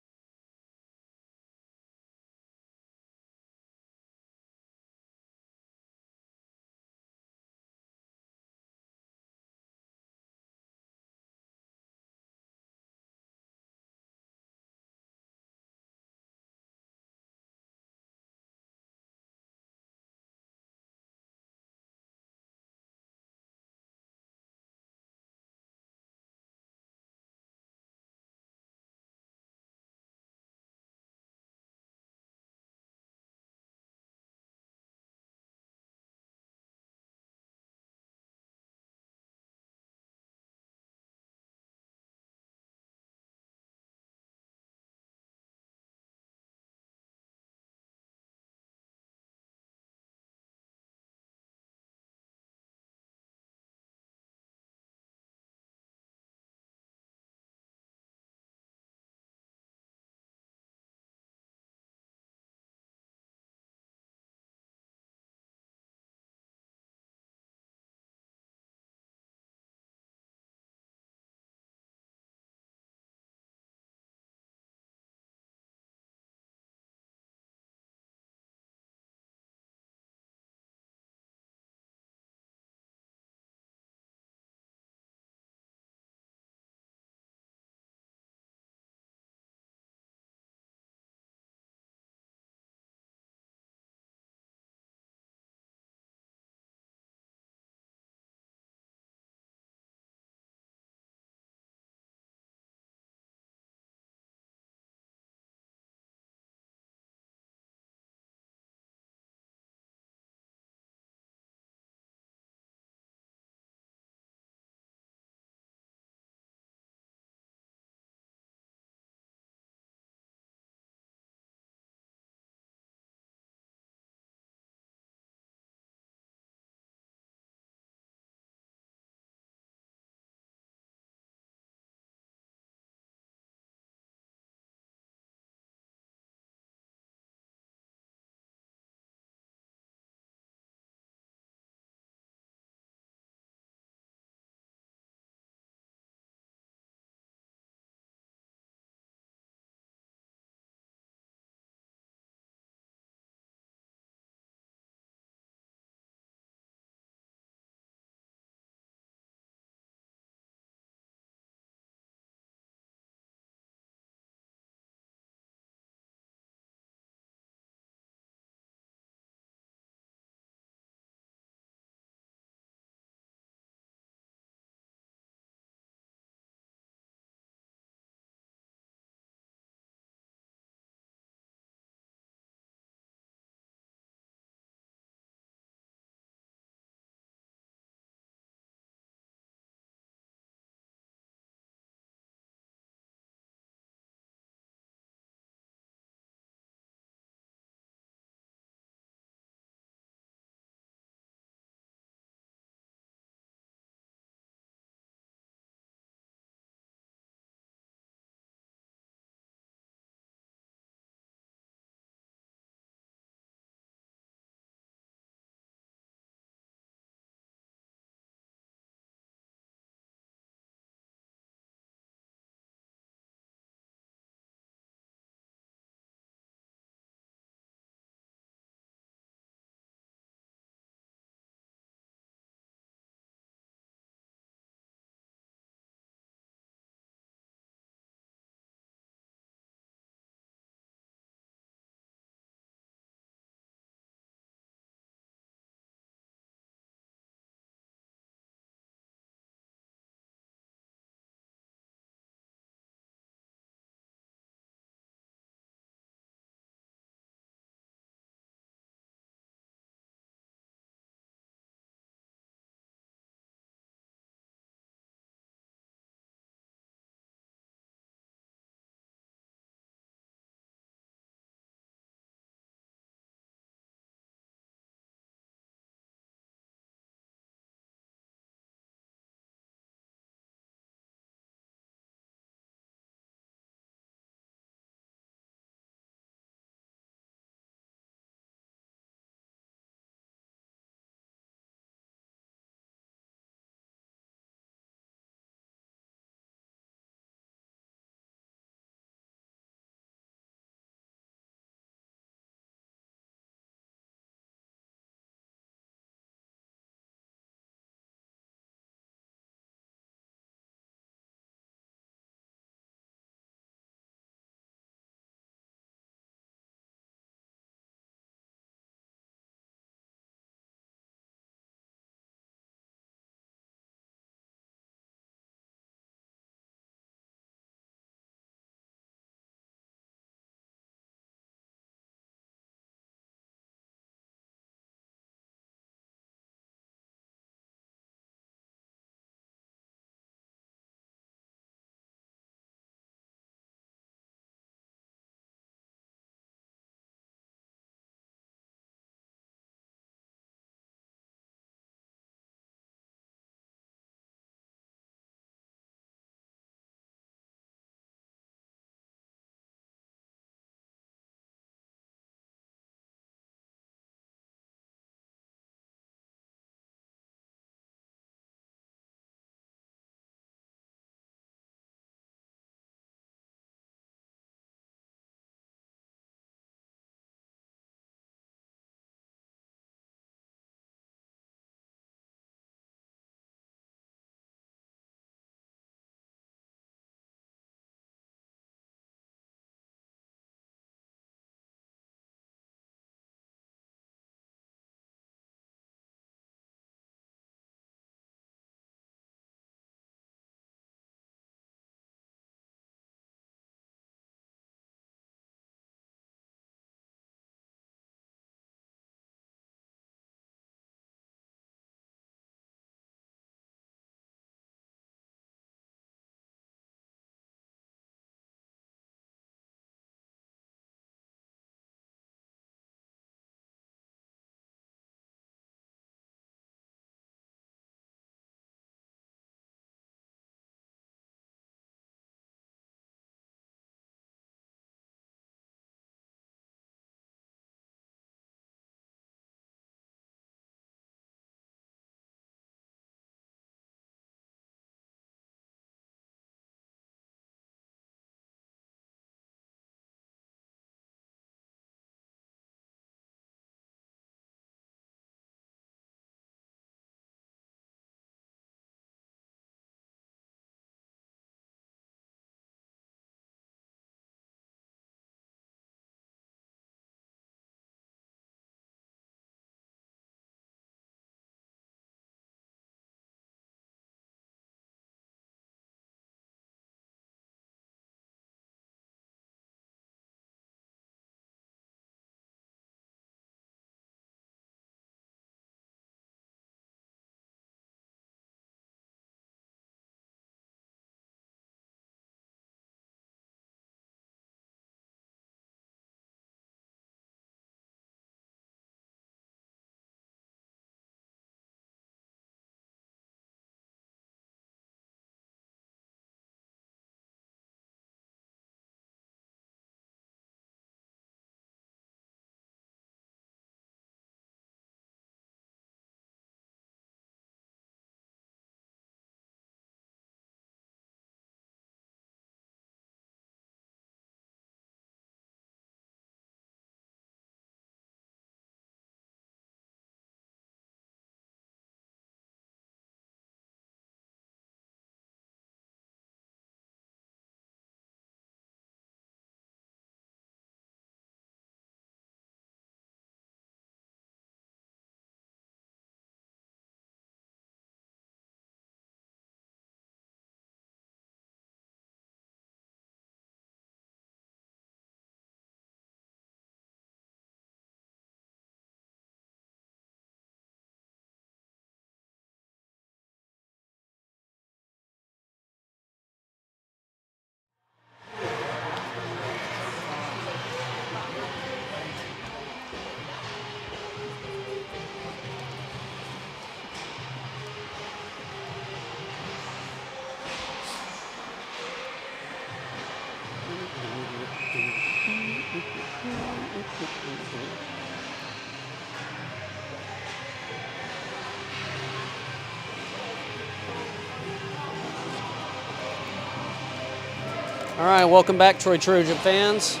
All right, welcome back, Troy Trojan fans.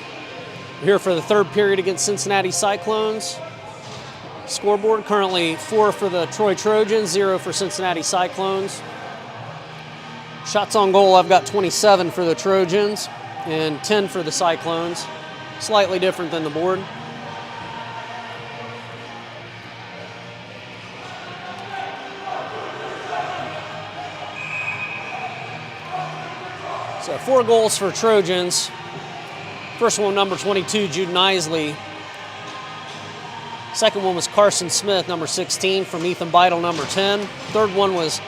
We're here for the third period against Cincinnati Cyclones. Scoreboard currently 4 for the Troy Trojans, 0 for Cincinnati Cyclones. Shots on goal, I've got 27 for the Trojans and 10 for the Cyclones. Slightly different than the board. So 4 goals for Trojans. First one, number 22, Jude Isley. Second one was Carson Smith, number 16, from Ethan Beidle, number 10. Third one was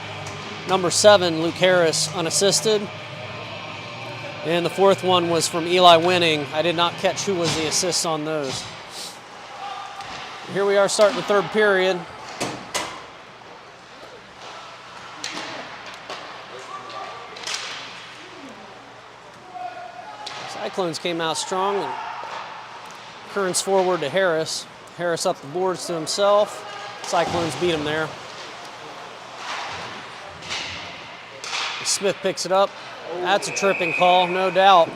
number 7, Luke Harris, unassisted. And the fourth one was from Eli Winning. I did not catch who was the assist on those. Here we are starting the third period. Cyclones came out strong, and Kearns forward to Harris. Harris up the boards to himself. Cyclones beat him there. Smith picks it up. That's a tripping call, no doubt.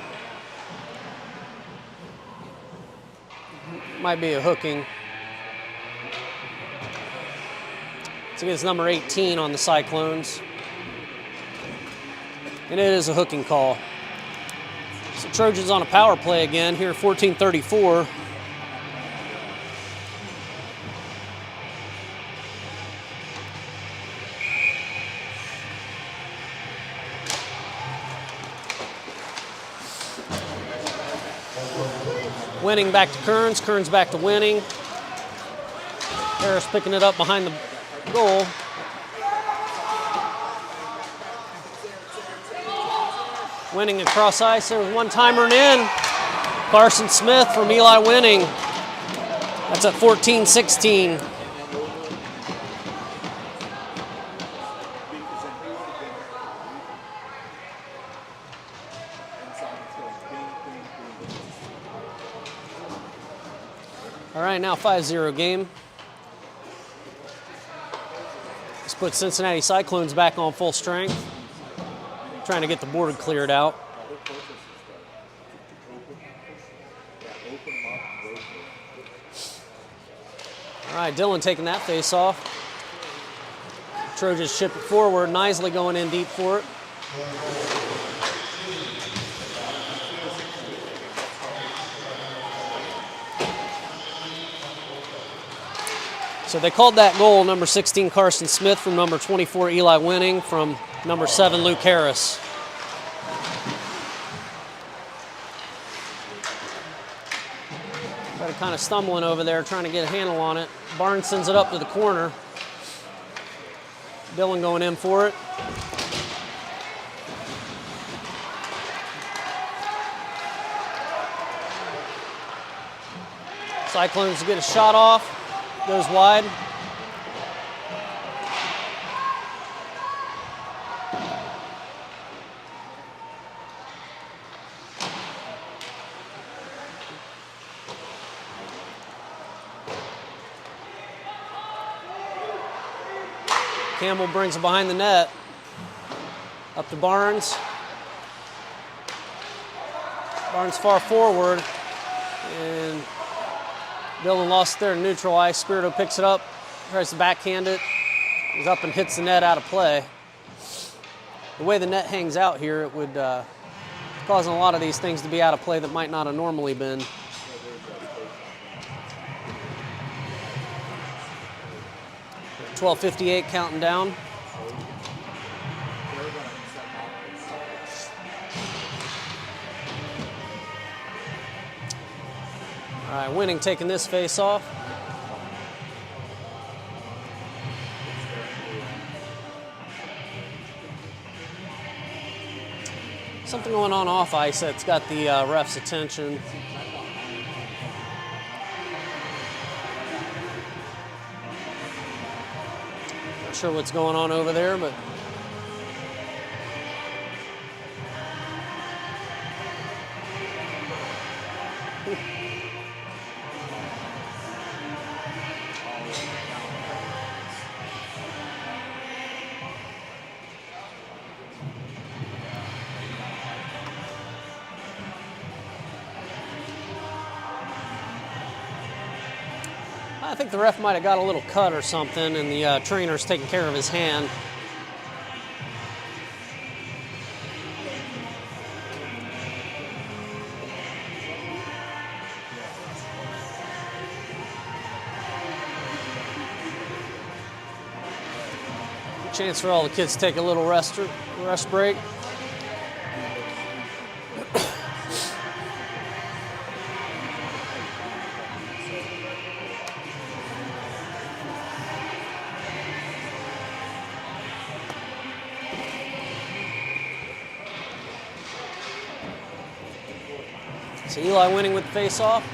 Might be a hooking. So it's number 18 on the Cyclones. And it is a hooking call. So Trojans on a power play again here, 14:34. Winning back to Kearns, Kearns back to Winning. Harris picking it up behind the goal. Winning across ice, there was one-timer and in. Carson Smith from Eli Winning. That's at 14-16. All right, now 5-0 game. Let's put Cincinnati Cyclones back on full strength. Trying to get the board cleared out. All right, Dylan taking that face off. Trojans chip it forward. Isley going in deep for it. So they called that goal, number 16, Carson Smith, from number 24, Eli Winning, from number 7, Luke Harris. They're kind of stumbling over there, trying to get a handle on it. Barnes sends it up to the corner. Dylan going in for it. Cyclones get a shot off. Goes wide. Campbell brings it behind the net. Up to Barnes. Barnes far forward. And Dylan lost it there in neutral ice. Spirito picks it up, tries to backhand it. Goes up and hits the net out of play. The way the net hangs out here, it would causing a lot of these things to be out of play that might not have normally been. .12:58 counting down. All right, Winning taking this face off. Something going on off ice that's got the ref's attention. Not sure what's going on over there, but I think the ref might have got a little cut or something, and the trainer's taking care of his hand. Chance for all the kids to take a little rest break. So Eli winning with the face-off.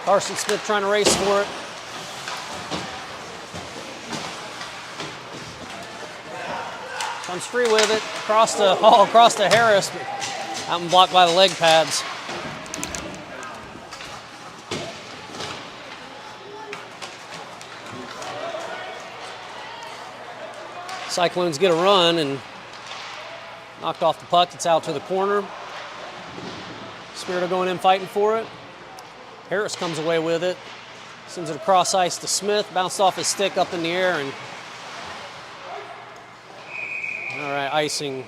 Carson Smith trying to race for it. Comes free with it, across to Harris, but out and blocked by the leg pads. Cyclones get a run and knocked off the puck. It's out to the corner. Spirito going in fighting for it. Harris comes away with it. Sends it across ice to Smith. Bounced off his stick up in the air and all right, icing.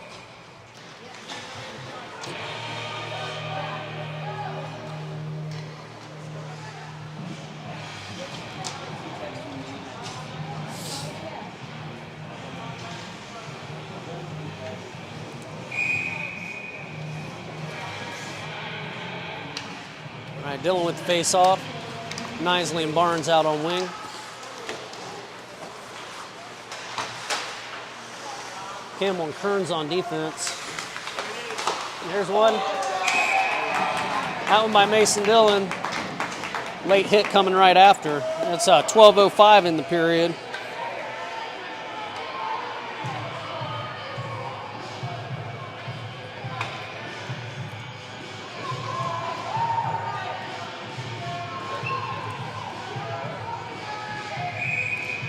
All right, Dillon with the face-off. Nisley and Barnes out on wing. Campbell and Kearns on defense. And here's one. That one by Mason Dillon. Late hit coming right after. It's 12:05 in the period.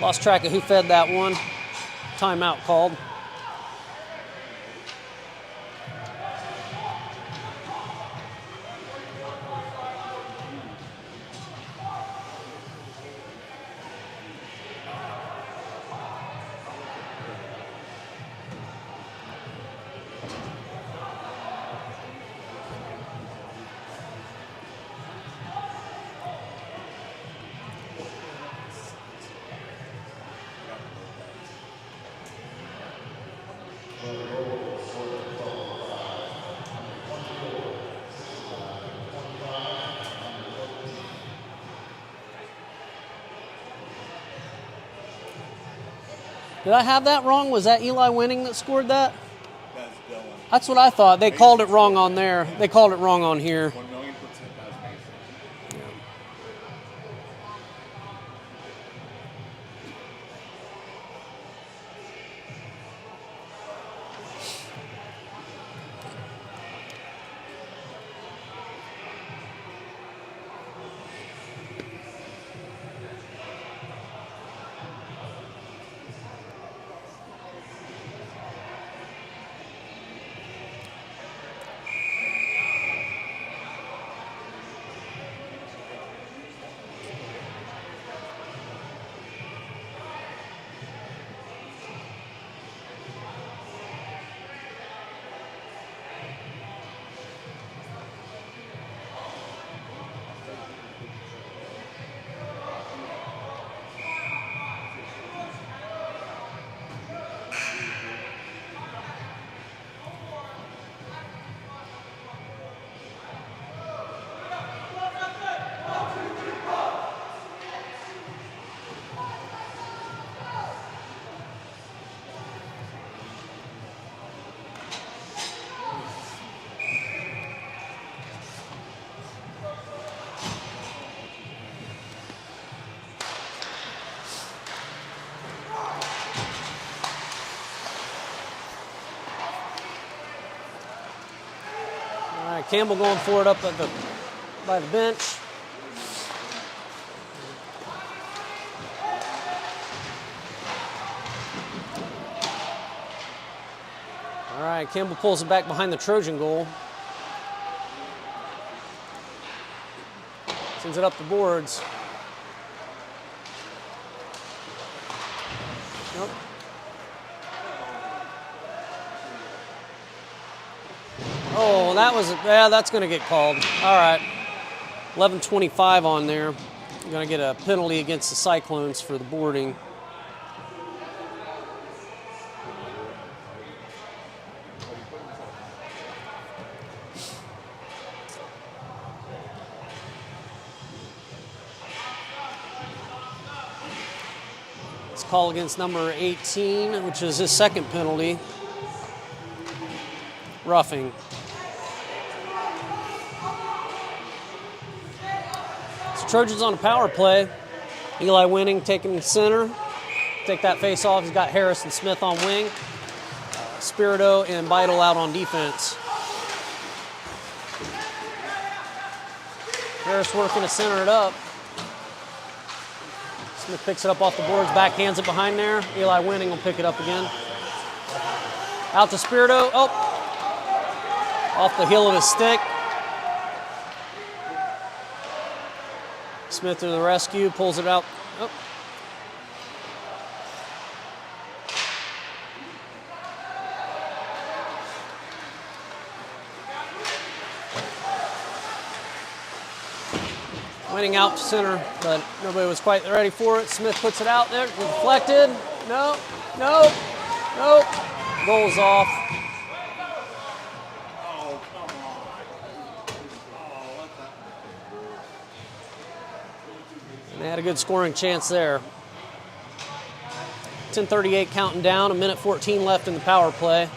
Lost track of who fed that one. Timeout called. Did I have that wrong? Was that Eli Winning that scored that?
That's Dillon.
That's what I thought. They called it wrong on there. They called it wrong on here.
1,000,000% that's Mason. All right, Campbell going for it up at by the bench. All right, Campbell pulls it back behind the Trojan goal.
Sends it up the boards. Nope. Oh, that's going to get called. All right. 11:25 on there. You're going to get a penalty against the Cyclones for the boarding. It's call against number 18, which is his second penalty. Roughing. Trojans on a power play. Eli Winning taking center. Take that face off. He's got Harris and Smith on wing. Spirito and Beidel out on defense. Harris working to center it up. Smith picks it up off the boards, backhands it behind there. Eli Winning will pick it up again. Out to Spirito. Oh! Off the heel of his stick. Smith to the rescue, pulls it out. Oh. Winning out to center, but nobody was quite ready for it. Smith puts it out there, deflected. No. Goal's off. They had a good scoring chance there. 10:38 counting down, 1:14 left in the power play.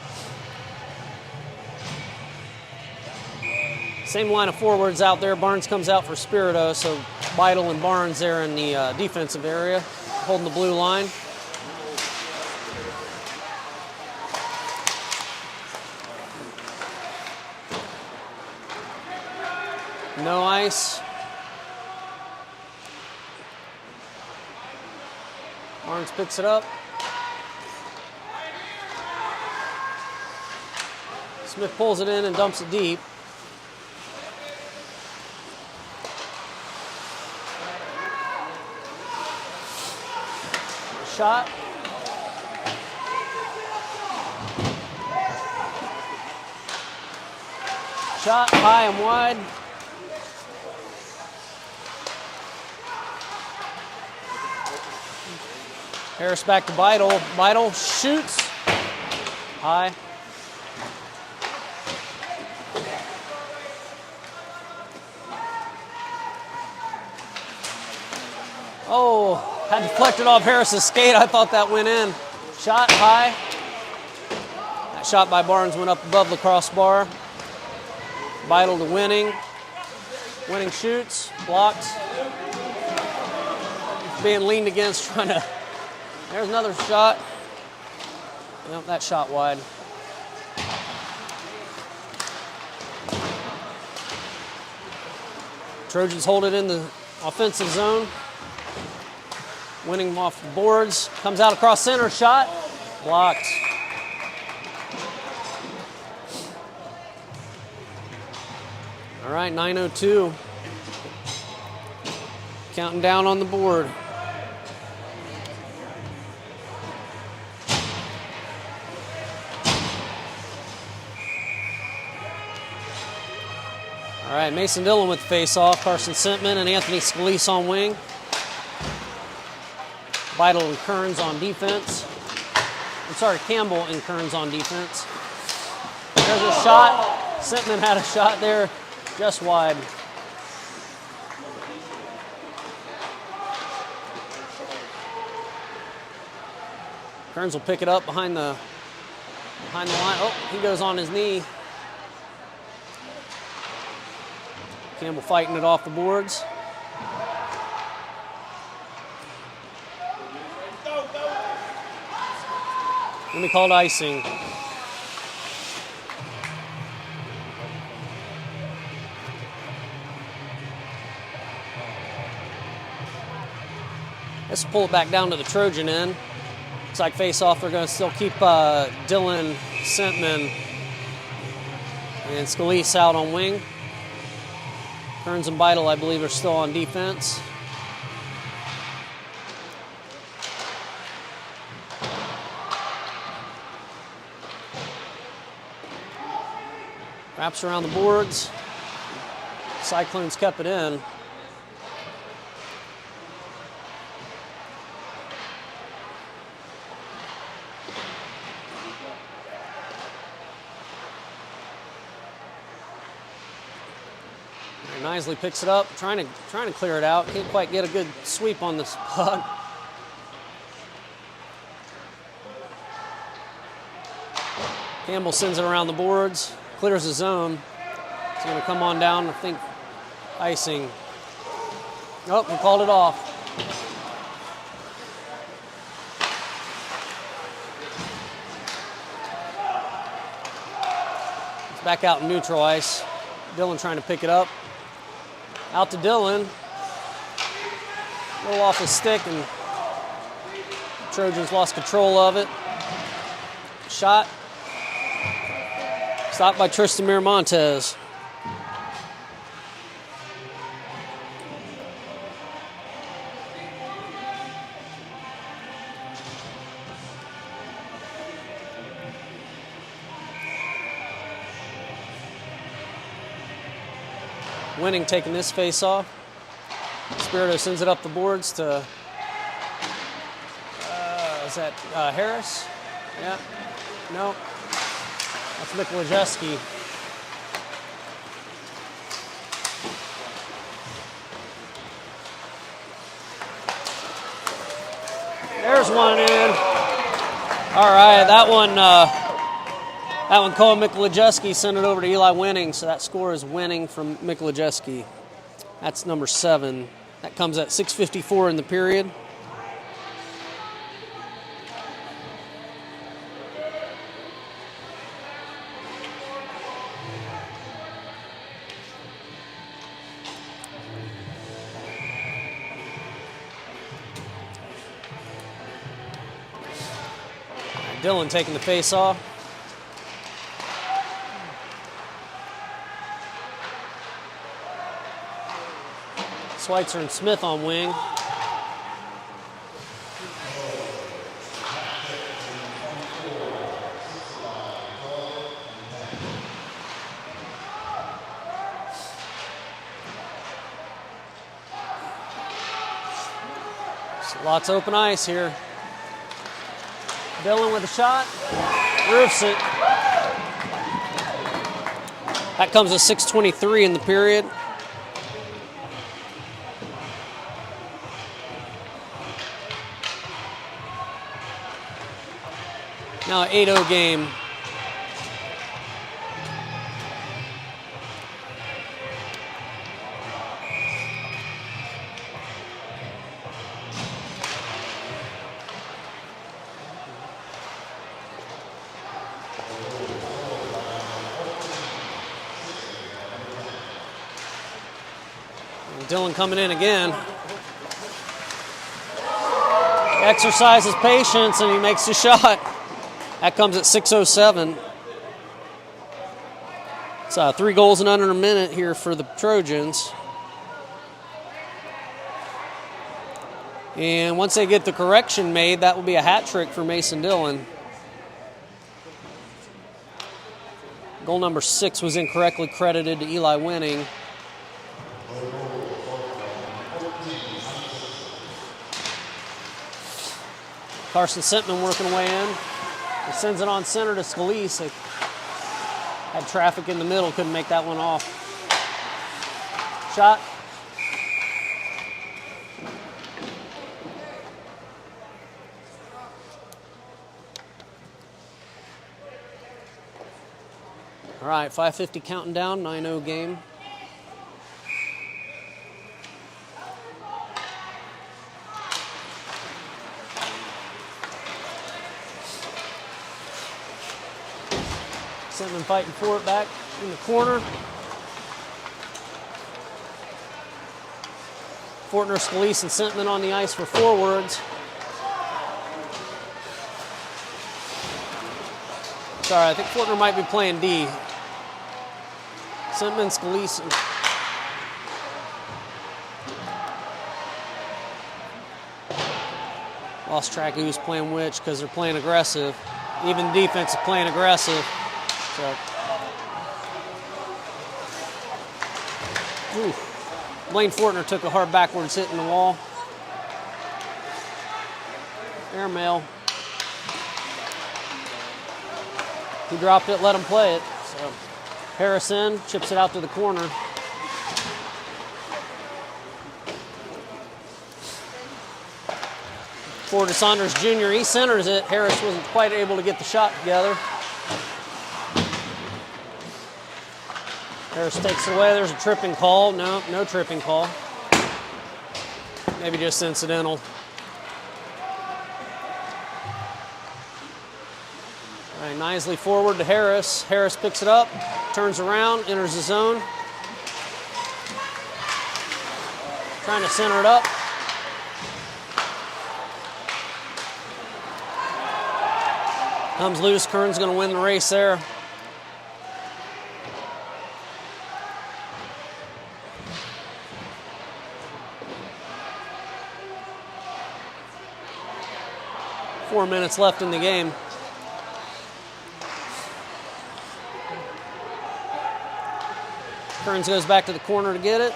Same line of forwards out there. Barnes comes out for Spirito, so Beidel and Barnes there in the defensive area, holding the blue line. No ice. Barnes picks it up. Smith pulls it in and dumps it deep. Shot. Shot high and wide. Harris back to Beidel. Beidel shoots. High. Oh, had deflected off Harris's skate. I thought that went in. Shot high. That shot by Barnes went up above the crossbar. Beidel to Winning. Winning shoots. Blocked. Being leaned against, trying to... There's another shot. Nope, that shot wide. Trojans hold it in the offensive zone. Winning off the boards. Comes out across center. Shot. Blocked. All right, 9:02. Counting down on the board. All right, Mason Dillon with the face-off. Carson Sentman and Anthony Scalise on wing. Beidel and Kearns on defense. Campbell and Kearns on defense. There's a shot. Sentman had a shot there, just wide. Kearns will pick it up behind the line. Oh, he goes on his knee. Campbell fighting it off the boards. Let me call it icing. Let's pull it back down to the Trojan end. Looks like face-off, they're going to still keep Dillon, Sentman, and Scalise out on wing. Kearns and Beidle, I believe, are still on defense. Wraps around the boards. Cyclones kept it in. Nisley picks it up, trying to clear it out. Can't quite get a good sweep on this puck. Campbell sends it around the boards, clears the zone. It's going to come on down, I think, icing. Oh, we called it off. It's back out in neutral ice. Dillon trying to pick it up. Out to Dillon. A little off his stick, and the Trojans lost control of it. Shot. Stopped by Tristan Miramontes. Winning taking this face off. Spirito sends it up the boards to, is that Harris? Yeah. No. That's Mikolajewski. There's one in. All right, that one called Mikolajewski, sent it over to Eli Winning, so that score is Winning from Mikolajewski. That's number 7. That comes at 6:54 in the period. Dillon taking the face off. Schweitzer and Smith on wing. Lots of open ice here. Dillon with a shot, roofs it. That comes at 6:23 in the period. Now an 8-0 game. Dillon coming in again. Exercises patience and he makes the shot. That comes at 6:07. It's 3 goals in under a minute here for the Trojans. And once they get the correction made, that will be a hat trick for Mason Dillon. Goal number 6 was incorrectly credited to Eli Winning. Carson Sentman working away in. He sends it on center to Scalise. They had traffic in the middle, couldn't make that one off. Shot. All right, 5:50 counting down, 9-0 game. Sentman fighting for it back in the corner. Fortner, Scalise, and Sentman on the ice for forwards. Sorry, I think Fortner might be playing D. Sentman, Scalise, Lost track of who's playing which because they're playing aggressive. Even defense is playing aggressive. So, Blaine Fortner took a hard backwards hit in the wall. Airmail. He dropped it, let him play it. So Harrison chips it out to the corner. Forward to Saunders Jr. He centers it. Harris wasn't quite able to get the shot together. Harris takes it away. There's a tripping call. No tripping call. Maybe just incidental. All right, Nisley forward to Harris. Harris picks it up, turns around, enters the zone. Trying to center it up. Comes loose. Kern's going to win the race there. Four minutes left in the game. Kearns goes back to the corner to get it.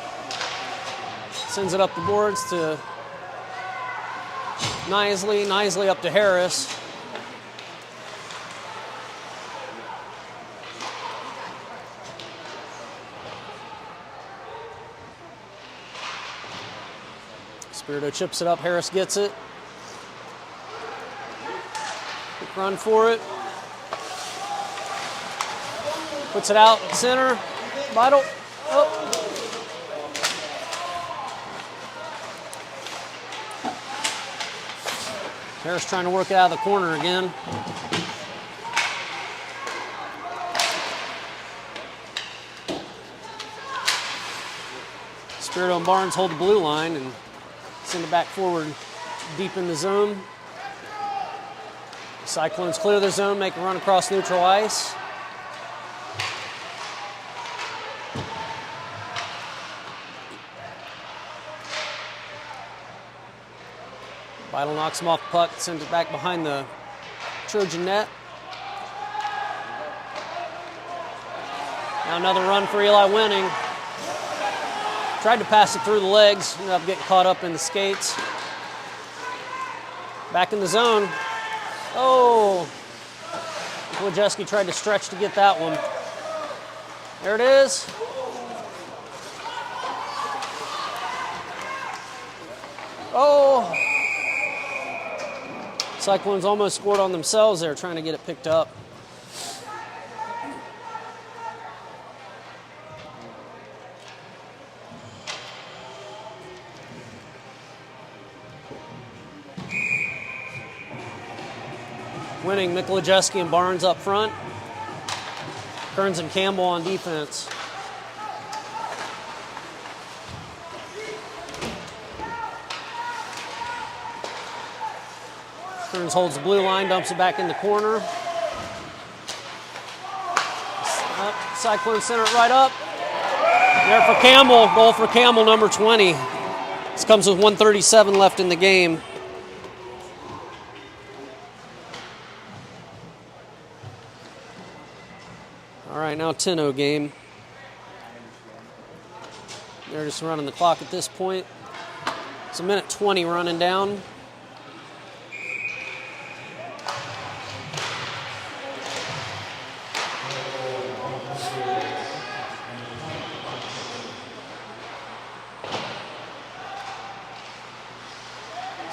Sends it up the boards to Nisley. Nisley up to Harris. Spirito chips it up. Harris gets it. Quick run for it. Puts it out center. Vital. Oh. Harris trying to work it out of the corner again. Spirito and Barnes hold the blue line and send it back forward deep in the zone. Cyclones clear the zone, make a run across neutral ice. Vital knocks him off the puck, sends it back behind the Trojan net. Now another run for Eli Winning. Tried to pass it through the legs, ended up getting caught up in the skates. Back in the zone. Oh, Wojcicki tried to stretch to get that one. There it is. Oh. Cyclones almost scored on themselves there, trying to get it picked up. Winning, Wojcicki and Barnes up front. Kearns and Campbell on defense. Kearns holds the blue line, dumps it back in the corner. Cyclone center it right up. There for Campbell. Goal for Campbell, number 20. This comes with 1:37 left in the game. All right, now 10-0 game. They're just running the clock at this point. It's a minute 20 running down.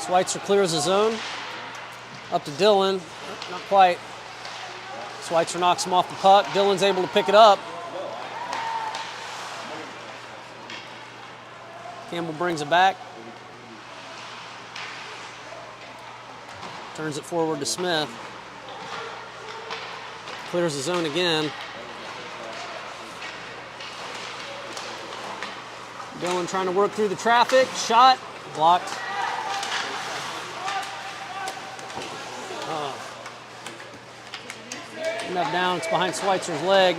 Schweitzer clears the zone. Up to Dillon. Not quite. Schweitzer knocks him off the puck. Dillon's able to pick it up. Campbell brings it back. Turns it forward to Smith. Clears the zone again. Dillon trying to work through the traffic. Shot. Blocked. Up down, it's behind Schweitzer's leg.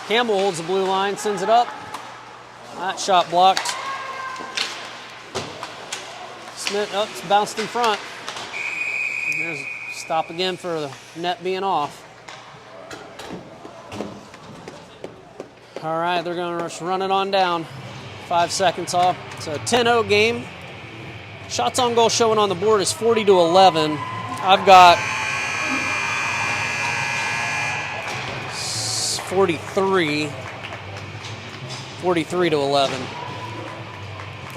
Campbell holds the blue line, sends it up. That shot blocked. It's bounced in front. There's a stop again for the net being off. All right, they're going to just run it on down. 5 seconds off. It's a 10-0 game. Shots on goal showing on the board is 40-11. I've got 43 to 11.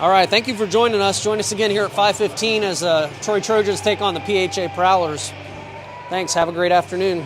All right, thank you for joining us. Join us again here at 5:15 as Troy Trojans take on the PHA Prowlers. Thanks. Have a great afternoon.